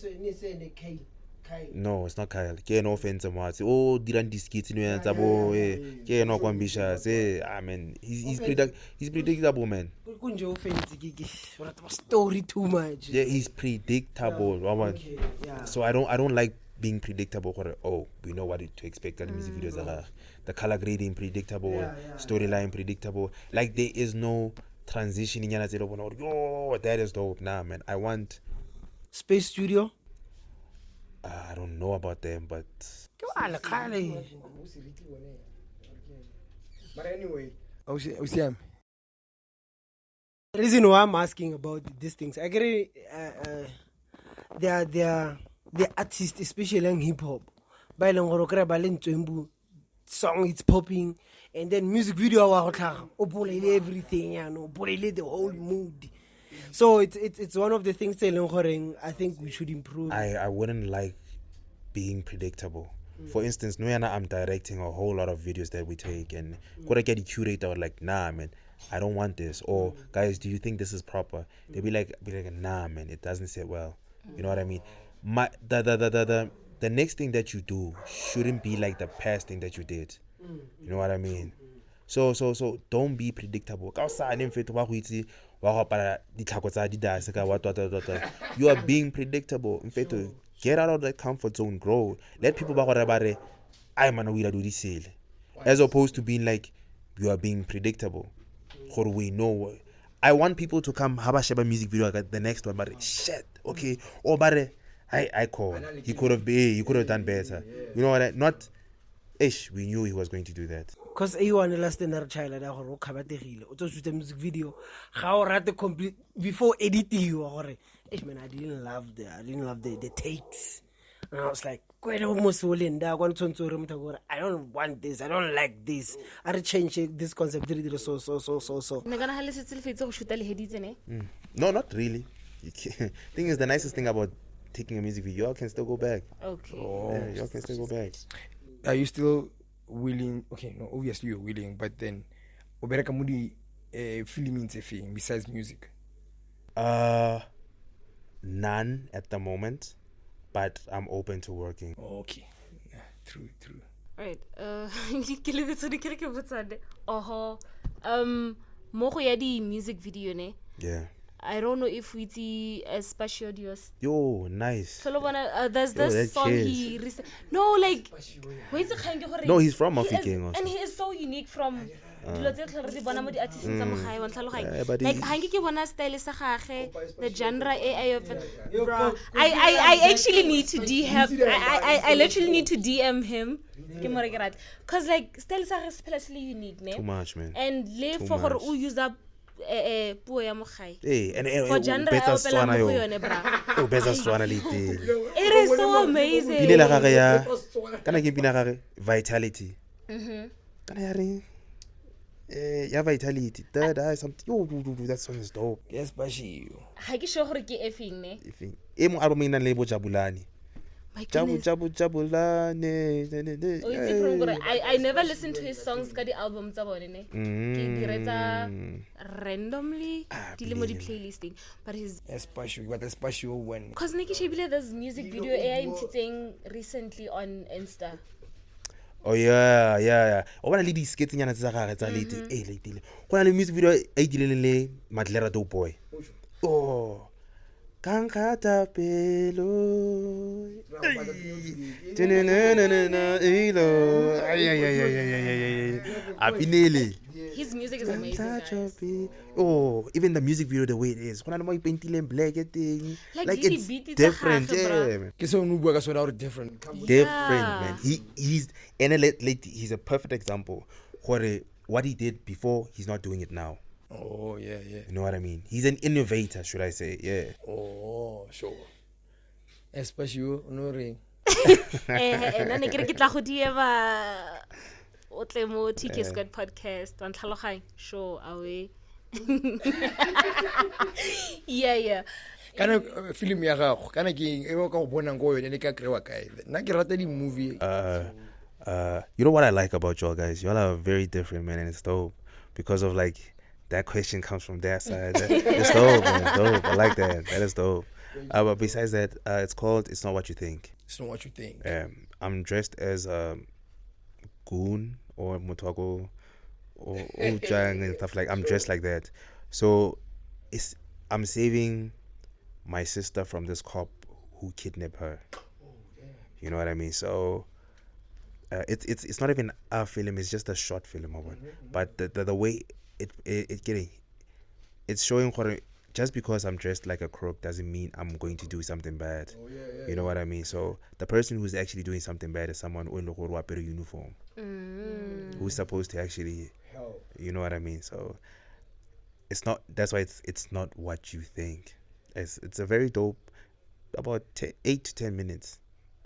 Kyle. No, it's not Kyle. No offensive was. Oh, didn't this kid in Tabo? No ambitious. I mean, he's predictable, man. Story too much. Yeah, he's predictable. Okay, yeah. So I don't like being predictable. We know what to expect on music videos. The color grading predictable, storyline predictable. Like there is no transition in yo, that is dope. Nah, man. I want Space Studio. I don't know about them, but anyway, the reason why I'm asking about these things, I agree. They're artists, especially in hip hop. By the song it's popping, and then music video everything, the whole mood. So it's one of the things I think we should improve. I wouldn't like being predictable. For instance, I'm directing a whole lot of videos that we take, and could I get a curator like, nah, man, I don't want this. Or guys, do you think this is proper? They'll be like, nah, man, it doesn't sit well. You know what I mean? The next thing that you do shouldn't be like the past thing that you did. You know what I mean? So don't be predictable. You are being predictable. In fact, get out of that comfort zone, grow. Let people do this, as opposed to being like you are being predictable. We know. I want people to come have a music video like the next one, but shit, okay. Or but I call. He could have done better. You know what? Not ish. We knew he was going to do that. Because everyone last another child that go kabategile. O tlo shoot a music video. Ga o rate complete before editing you gore. Man, I didn't love the takes. And I was like, I don't want this. I don't like this. I change this concept. So. No, not really. Thing is, the nicest thing about taking a music video, y'all can still go back. Okay. Yeah, y'all can still go back. Are you still willing? Okay, no, obviously you're willing, but then, obereka mudi filming thing besides music. None at the moment, but I'm open to working. Okay, yeah, true. Right. Mo go ya di music video ne. Yeah. I don't know if we see a special dios. Yo, nice. There's this song he no, like No, he's from African also. And he is so unique from like the genre bro. I actually need to I literally need to DM him because like still is unique, Too much, man. and live for her who use up puo ya mogai. For genre it is so amazing. Pile la gage ya kana ke pina gage Vitality. Kana ya reng ya Vitality something. Yo, that song is dope. Yes, Bashi. Ha ke sure gore ke efeng ne. Mo album ina le bo Jabulani. Jabulani. I never listened to his songs ka di album tsa bone ne. Ke direta randomly di mo di playlisting, but his special one. Cause Nikki Shebile there's music video I intiteng recently on Insta. Oh yeah. O bana le di skits nyana tsa gagwe tsa late late. Go na le music video e dileng le Madlera Dope Boy. Oh. Kankata pelo. His music is amazing, guys. Oh, even the music video, the way it is. Like it's beat different, yeah. Different, man. He's a perfect example. What he did before, he's not doing it now. Oh, yeah. You know what I mean? He's an innovator, should I say? Yeah. Oh, sure. Especially, no ring. T-K²Podcast. Sure, away. Yeah. Kana film ya gago kana ke e go ka go bona go yone le ka krewa kae nna ke rata di movie. You know what I like about y'all guys? Y'all are very different, man, and it's dope because of like that question comes from that side. It's dope, man. Dope. I like that. That is dope. But besides that, it's called It's Not What You Think. It's not what you think. I'm dressed as goon or mutwago or ojang and stuff like. I'm dressed like that. So I'm saving my sister from this cop who kidnapped her. You know what I mean? So it's not even a film. It's just a short film of it. But the way it's showing just because I'm dressed like a crook doesn't mean I'm going to do something bad. You know what I mean? So the person who's actually doing something bad is someone who wears a uniform, who's supposed to actually help. You know what I mean? So it's not. That's why it's not what you think. It's a very dope, about 8 to 10 minutes.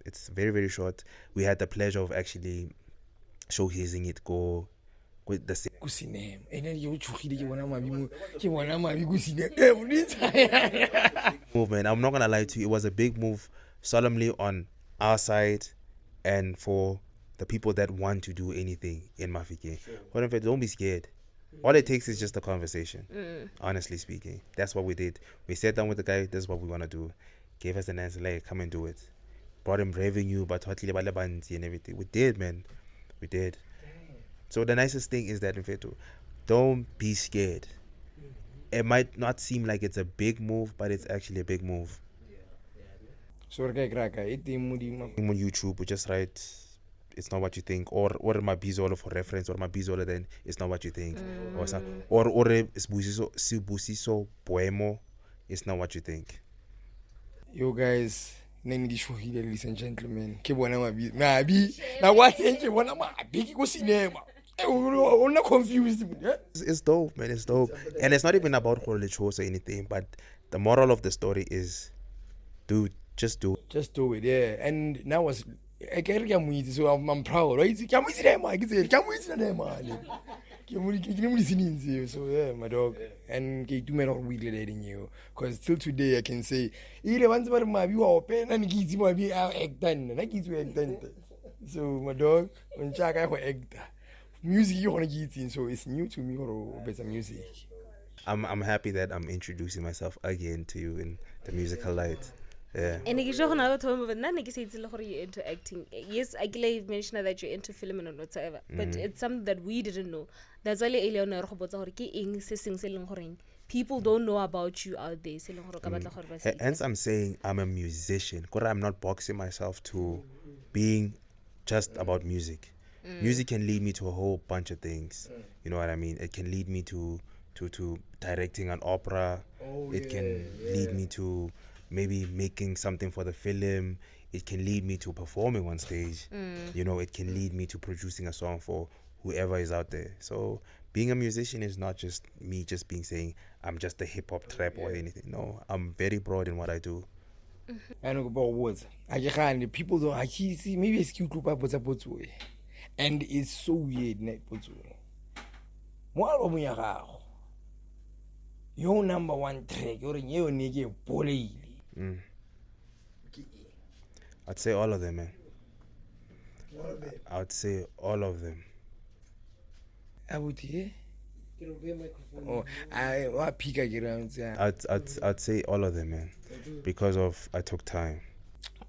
It's very, very short. We had the pleasure of actually showcasing it go with the same Kusinema. And then you chukide ke bona mabi kusinema. movement. I'm not gonna lie to you, it was a big move solemnly on our side and for the people that want to do anything in Mafike. What if don't be scared? All it takes is just a conversation. Honestly speaking, that's what we did. We sat down with the guy. This is what we want to do. Gave us an answer, like, come and do it. Brought him revenue, but and everything. We did, man. We did. So the nicest thing is that, in fact, don't be scared. It might not seem like it's a big move, but it's actually a big move. So on YouTube, we just write, it's not what you think, or Mabizol for reference, or Mabizol, then it's not what you think, or Sibusiso Poemo, it's not what you think. Yo guys, ladies and gentlemen, ke bona mabi na what ke bona mabi ke go cinema. I'm not confused. It's dope, man. It's dope, and it's not even about religious or anything. But the moral of the story is, dude, just do it. Just do it, yeah. And now was I can't get so I'm proud, right? Can we see them? I can say, can we see them? So yeah, my dog, and get too many weekly dating you, because till today I can say, either once about my view open and gives my view out egg done, and I give you egg done. So my dog, when Jack I egg. Music you want to get in, so it's new to me or better music. I'm happy that I'm introducing myself again to you in the musical light. Yeah. And I just want to but none I say you're into acting. Yes, I gave mention that you're into film and whatever, but it's something that we didn't know. That's why people don't know about you out there. Hence I'm saying I'm a musician, because I'm not boxing myself to being just about music. Music can lead me to a whole bunch of things. You know what I mean? It can lead me to directing an opera. It can lead me to maybe making something for the film. It can lead me to performing on stage. You know, it can lead me to producing a song for whoever is out there. So being a musician is not just me just saying I'm just a hip hop trap or anything. No, I'm very broad in what I do. I know about words. I can't. People don't. I see. Maybe it's cute group up with and it's so weird, net put your number one track, you're in your nigga bully. I'd say all of them, man. I'd say all of them. I would hear. Oh, I peek around. I'd say all of them, man, because of I took time.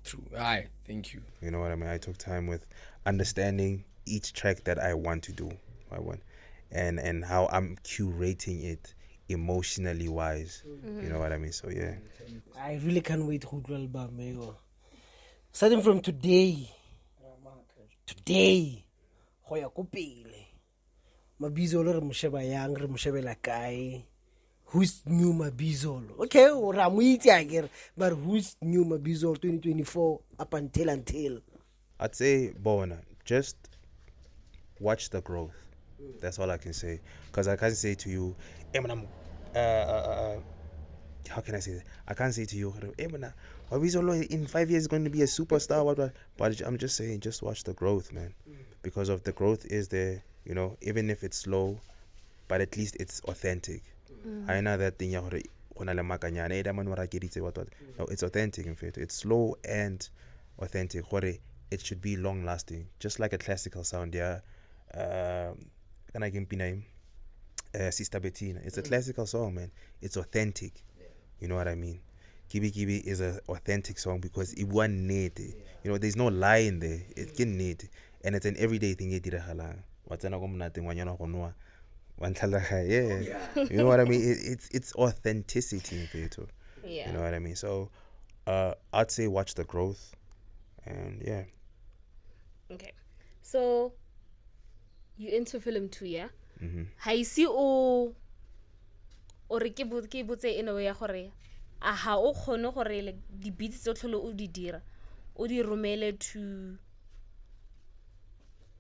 True. Aye, thank you. You know what I mean? I took time with understanding each track that I want to do. And how I'm curating it emotionally wise. You know what I mean? So yeah. I really can't wait to do album, amigo. Starting from today, hoya ko pele. Mabizol re mosheba yang, re moshebela kae. Who's new Mabizol? Okay, Ramuiti again, but who's new Mabizol 2024 up until? I'd say, Bona, just watch the growth. That's all I can say. Because I can't say to you, how can I say that? I can't say to you, Mabizol in 5 years is going to be a superstar. But I'm just saying, just watch the growth, man. Because of the growth is there, you know, even if it's slow, but at least it's authentic. I know that thing. No, it's authentic. In fact, it's slow and authentic. It should be long lasting, just like a classical sound. Yeah, can I give name? Sister Bettina. It's a classical song, man. It's authentic. You know what I mean? Kibi Kibi is an authentic song because it wasn't need. You know, there's no lie in there. It can need, and it's an everyday thing. Yeah, you know what I mean. It's authenticity, Yeah. You know what I mean. So, I'd say watch the growth, and yeah. Okay, so you into film too, yeah? I see o re ke botse in a way gore a ha o khone gore le di beats tso tlholo o di dira o di romele to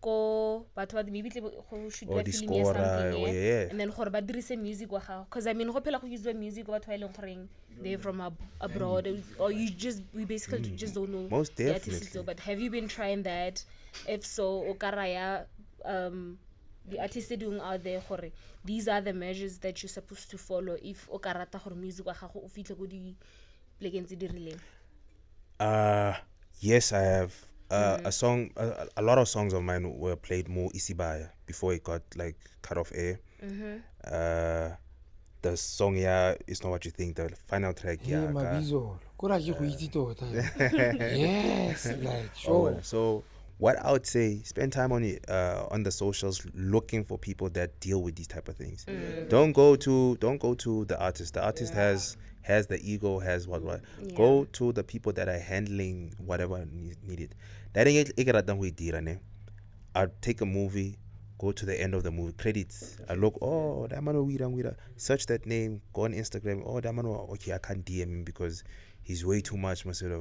ko batho ba maybe go shoot ya film ya something, yeah. And then gore ba dirise music wa gago, because I mean go phela go use music batho ba ileng goreng they from abroad, or we basically just don't know. Most definitely. So, but have you been trying that? If so, o ka raya the artists doing out there gore these are the measures that you're supposed to follow if o ka rata gore music wa gago o fitlhe go di plekeng tse di rileng? Yes, I have. A lot of songs of mine were played more Isibaya before it got like cut off air. The song It's Not What You Think, the final track Hey, Mabizol. Kora ke go itse tota. Yes, like sure. So what I would say, spend time on the socials looking for people that deal with these type of things. Don't go to the artist. The artist has the ego, has what. Yeah. Go to the people that are handling whatever needed. That ain't I'll take a movie, go to the end of the movie, credits. I look, oh, that man Wira. Search that name, go on Instagram. Oh, that man, okay, I can't DM him because he's way too much. Like, yo,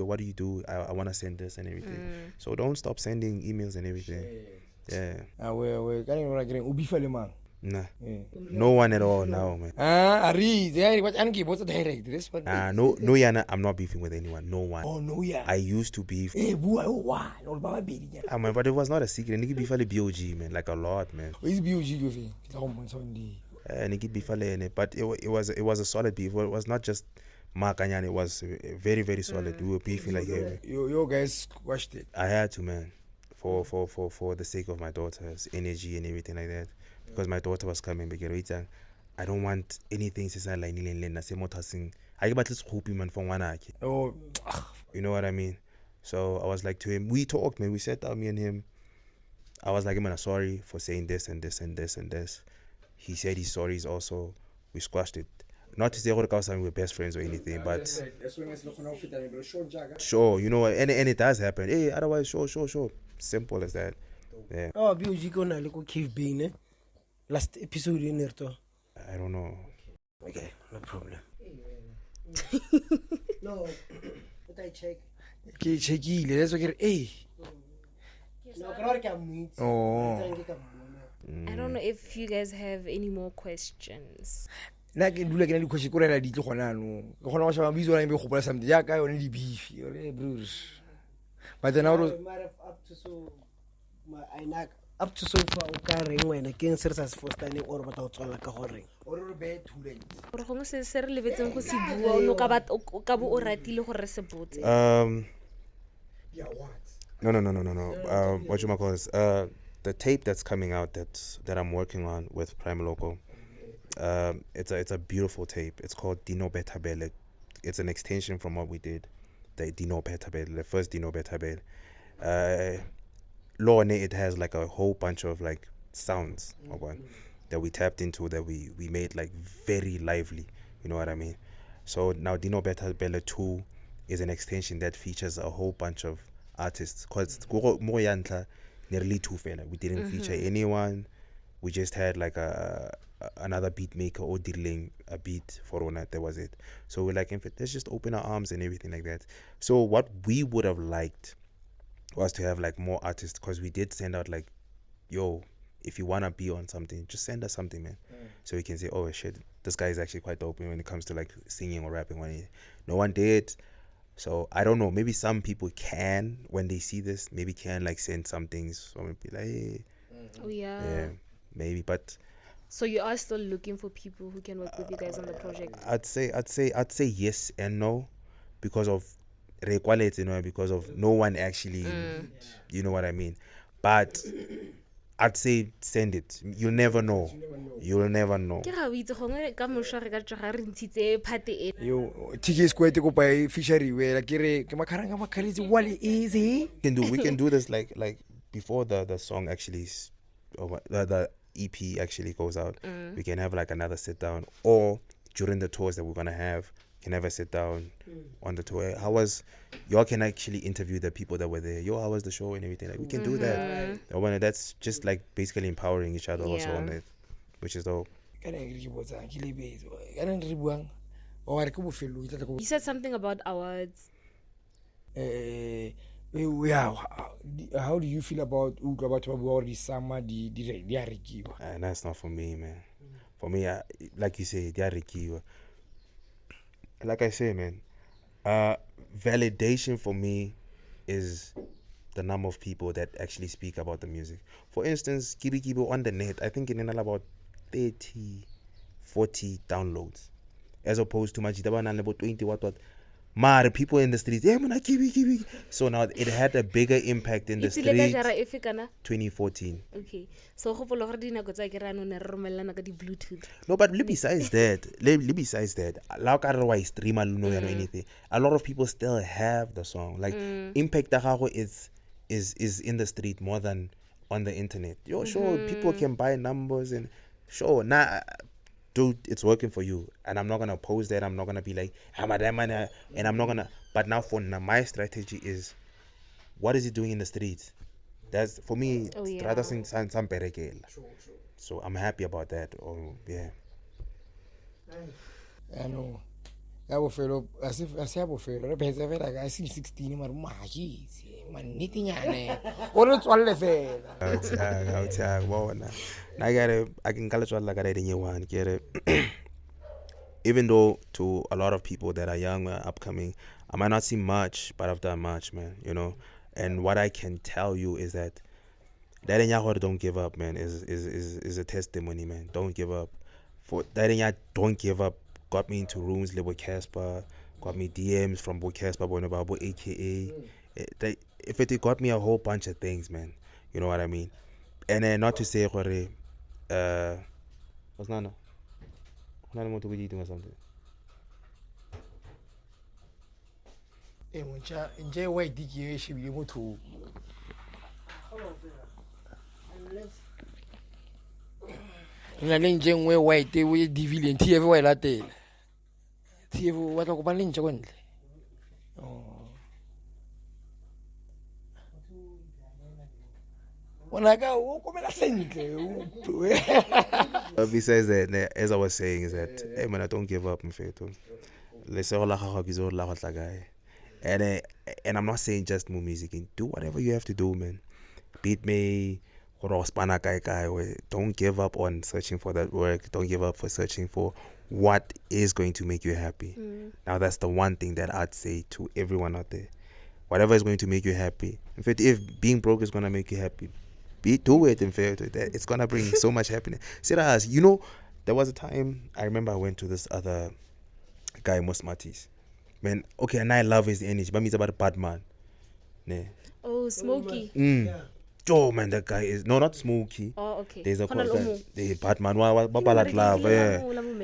what do you do? I want to send this and everything. So don't stop sending emails and everything. Yeah. Nah. No one at all now, man. No, Yana, I'm not beefing with anyone. No one. Oh, no, yeah. I used to beef. Hey, boy, why? Man, but it was not a secret. Nigga beef alle BOG, man. Like a lot, man. What is BOG, you think? Nigga beef alle in it. But it was a solid beef. It was not just Makanyane. It was very, very solid. We were beefing like heavy. You guys squashed it. I had to, man. For the sake of my daughter's energy and everything like that. Because my daughter was coming, I don't want anything to say like I get this hoping man from one. Oh, you know what I mean? So I was like to him, we talked, man. We sat down, me and him. I was like, man, sorry for saying this and this and this and this. He said his sorries also. We squashed it. Not to say we're best friends or anything, but sure, you know, and it does happen. Hey, otherwise, sure. Simple as that. Yeah. Oh, BOG go na le go cave bean, eh? Last episode in there too. I don't know. Okay, no problem. No, but I check. okay, checky. Let's get hey. No, claro que muito. Oh. I don't know if you guys have any more questions. Na ke dula ke na di question ko rela di tle gona no. Ke gona go shaba Mabizol a me go gopola something ja ka yone di beef. Ole bros. But then up to so far o ka reng wena ke eng se re sa se fostane or batla go tswalla ka gore or re be too late. Gore gongwe se re lebetseng go se bua o no ka bo o ratile gore se botse. Yeah, what? No. What you call this? The tape that's coming out that I'm working on with Prime Loco. It's a beautiful tape. It's called Dino Betabele. It's an extension from what we did, the Dino Betabele, the first Dino Betabele. Lorne, it has like a whole bunch of like sounds that we tapped into, that we made like very lively. You know what I mean? So now Dino Betabele 2 is an extension that features a whole bunch of artists. Cause nearly two fella. We didn't feature anyone. We just had like another beat maker or diddling a beat for Rona. That was it. So we're like, in fact, let's just open our arms and everything like that. So what we would have liked was to have like more artists, because we did send out like, yo, if you wanna be on something, just send us something, man. So we can say, oh shit, this guy is actually quite dope when it comes to like singing or rapping. No one did. So I don't know, maybe some people can, when they see this, maybe can like send some things, so maybe like, hey. Oh yeah. Yeah, maybe. But so you are still looking for people who can work with you guys on the project? I'd say yes and no, because of equality, you know, because of no one actually, you know what I mean. But I'd say send it. You'll never know. You'll never know. Ke ga o itse gongwe ka mosha re ka tsoga re ntshitse part e. Yo, T-K² go by fishery where like ke makaranga makhaletse wali easy. We can do this like before the song actually the EP actually goes out. We can have like another sit down, or during the tours that we're gonna have, can have a sit down on the tour. Y'all can actually interview the people that were there. Yo, how was the show and everything? Like, we can do that. That's just like basically empowering each other also on it, which is dope. You said something about awards. Yeah, how do you feel about the summer the And that's not for me, man. For me, like you say, the like I say, man, validation for me is the number of people that actually speak about the music. For instance, Kibi on the net, I think in about 30, 40 downloads, as opposed to Majidaba about 20 what. Mad people in the streets, yeah, man, Kibi. So now it had a bigger impact in the It's like a streets. jara efe kana? 2014. Okay. So hopefully gore dinako tsa ke rano ne re romelana ka di Bluetooth. No, but besides that, like I stream or anything, a lot of people still have the song. Like impact is in the street more than on the internet. Yo, sure, people can buy numbers and sure, nah, dude, it's working for you, and I'm not gonna oppose that. I'm not gonna be like, and I'm not gonna. But now my strategy is, what is it doing in the streets? That's for me. Some So I'm happy about that. Oh yeah. I know. I will fail as if I will fail. I see 16 man knitting or it's all the fail. I can call it like I didn't one get it. Even though to a lot of people that are young, upcoming, I might not see much, but I've done much, man. You know, and what I can tell you is that don't give up, man. Is a testimony, man. Don't give up. For that don't give up. Got me into rooms with Casper. Got me DMs from Bo Casper, Bonababo, aka. If it got me a whole bunch of things, man. You know what I mean? And then not to say, what's Nana? Nana want to be eating or something. Enjoy white dicky, she be able to. And then Jane wear white, they will divil and tea everywhere that day. Tea what a company joint. When I go, come and sing. Besides that, as I was saying, is that hey man, I don't give up, Mfeto. Let's say and I'm not saying just more music. Do whatever you have to do, man. Beat me. Don't give up on searching for that work. Don't give up for searching for what is going to make you happy. Now that's the one thing that I'd say to everyone out there. Whatever is going to make you happy. In fact, if being broke is going to make you happy, do it. In fact, it's going to bring so much happiness. Serious, you know, there was a time I remember I went to this other guy, Mosmatis. Man, okay, and I love his energy, but he's about a bad man. Nah. Oh, Smokey. Oh man, that guy is not Smokey. Oh, okay. There's a the Batman. What love? Yeah.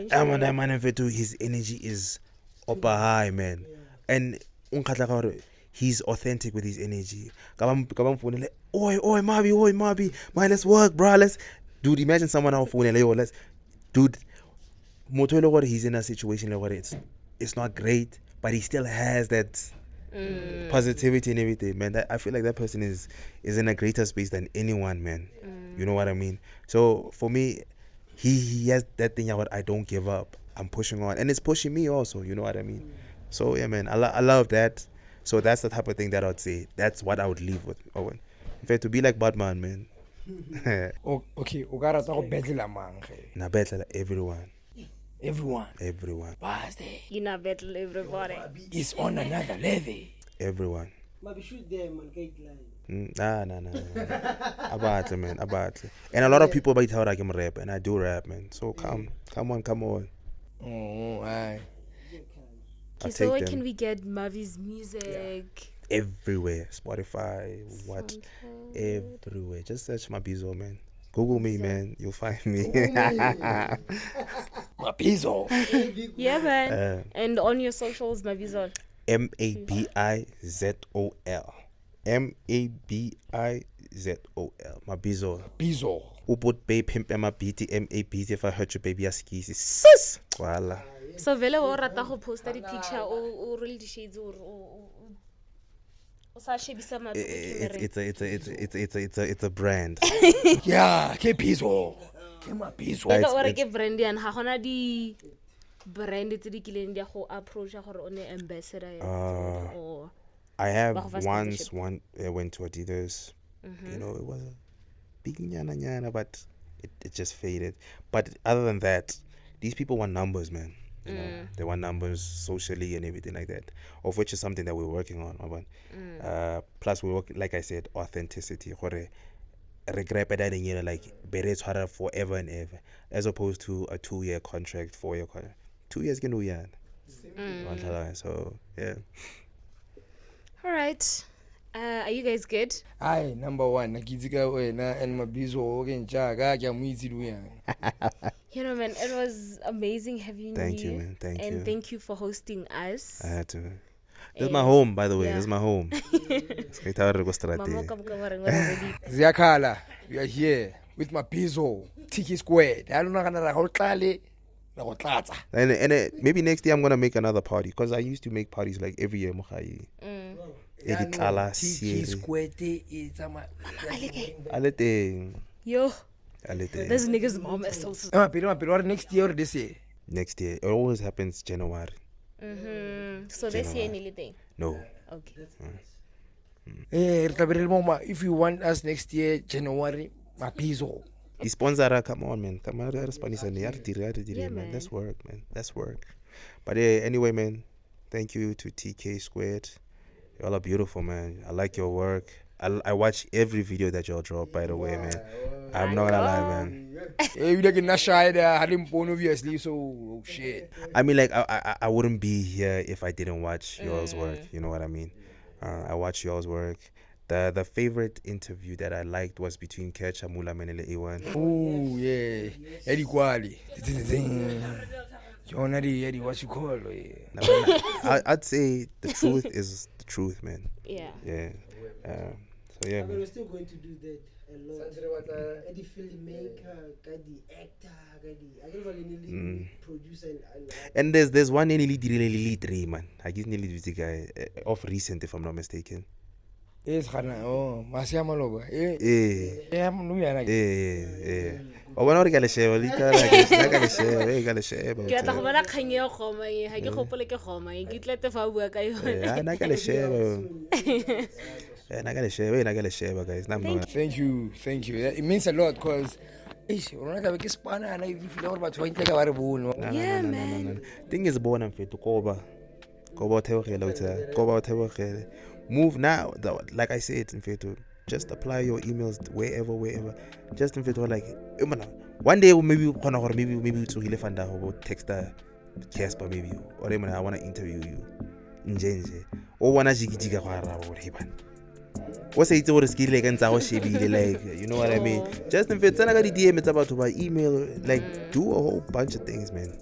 That man, his energy is upper high, man. And he's authentic with his energy. Like, oi, Mabi, man, let's work, bro. Dude, imagine someone on phone and dude, Moto, he's in a situation like what it's not great, but he still has that positivity and everything, man. I feel like that person is in a greater space than anyone, man. You know what I mean? So for me, he has that thing about I don't give up. I'm pushing on, and it's pushing me also. You know what I mean? So yeah, man, I love that. So that's the type of thing that I'd say. That's what I would leave with Owen. In fact, to be like Batman, man. Okay, Ogara talk battle among. Na battle everyone. Everyone. You know, battle everybody. Is on another level. Everyone. Maybe shoot them on guideline. Nah. About man, about. And a lot of people might tell I can rap, and I do rap, man. So come on. Oh, aye. Okay, so where can we get Mavi's music? Yeah. Everywhere. Spotify, what? Everywhere. Just search Mabizol, man. Google me, man. You'll find me. Mabizol. Yeah, man. And on your socials, Mabizol. Mabizol. Mabizol. Mabizol. Uput bay pimp mabiti mabiti if I hurt your baby askisi. Sis. Voila. So vele o rata go posta di picture o roll di shades o sa shebisa ma it's a brand. Yeah, ke Mabizol. Ke Mabizol. Like o re ke brand yan ha gona di brand tse di kileng dia go approach gore o ne ambassador or I have once went to Adidas. You know, it was a big nyana, but it just faded. But other than that, these people want numbers, man. You know, they want numbers socially and everything like that, of which is something that we're working on. Plus, we work, like I said, authenticity. Regret like forever and ever, as opposed to a 2-year contract, 4-year contract. 2 years can do so yeah. All right. Are you guys good? Aye, number one, nakizika wena and Mabizol kenjaga kya muitsi luyana. You know, man, it was amazing having Thank you, man. Thank and you. thank you for hosting us. I had to. This is my home, by the way. Yeah. This is my home. Ziakala, we are here with Mabizol, T-K². I don't know how to And maybe next year I'm gonna make another party, because I used to make parties like every year. Yo, this nigga's mom is so next year or this year? Next year. It always happens January. So this year anything? No. Okay. If you want us next year, January, Mabizol. The sponsor, come on, man. Come on, Yeah, man. That's work, man. That's work. But anyway, man, thank you to T-K². Y'all are beautiful, man. I like your work. I watch every video that y'all drop, by the way, man. I'm not gonna lie, man. You like in shy there, had him born obviously, so shit. I mean, like, I wouldn't be here if I didn't watch y'all's work. You know what I mean? I watch y'all's work. The favorite interview that I liked was between Ketcha Mulamenele Ewan. Oh yeah, Eddie Quali. Eddie, what you call it? I'd say the truth is the truth, man. Yeah. Yeah. So yeah, But man. we're still going to do that a lot. The filmmaker, the actor, I don't know, producer And there's one really three, man. I guess nearly the guy of recent, if I'm not mistaken. Yes, Masia Maloba. Yeah. Oh, when I got a share, I got a share. Ke batla go bona kgang ya goma e ha ke gopole ke goma e ke tlete fa bua ka yona. I got a share. And I got to share, guys. Thank you. It means a lot because Yeah, man. Thing is born and fit to Koba move now. Like I said, in fact, just apply your emails wherever. Just in fact, like one day maybe to really find out text Casper maybe, or I want to interview you in or wanna jiga what's it to skill like and like, you know what I mean? Just in fact, the DM it's about to by email, like do a whole bunch of things, man.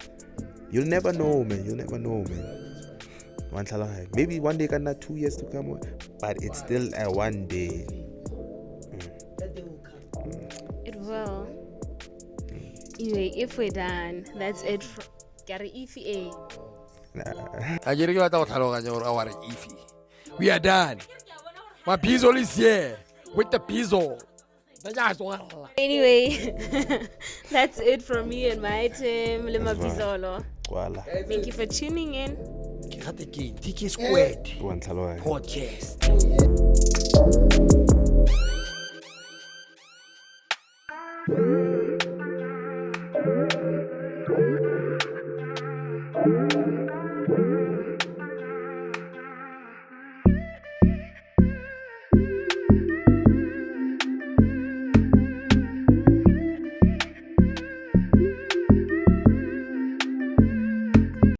You'll never know, man. Maybe one day, not 2 years to come, but it's still a one day. It will. Anyway, if we're done, that's it. We are done. Mabizol is here with the Mabizol. Anyway, that's it from me and my team, Le Mabizol. Thank you for tuning in. T-K² Podcast.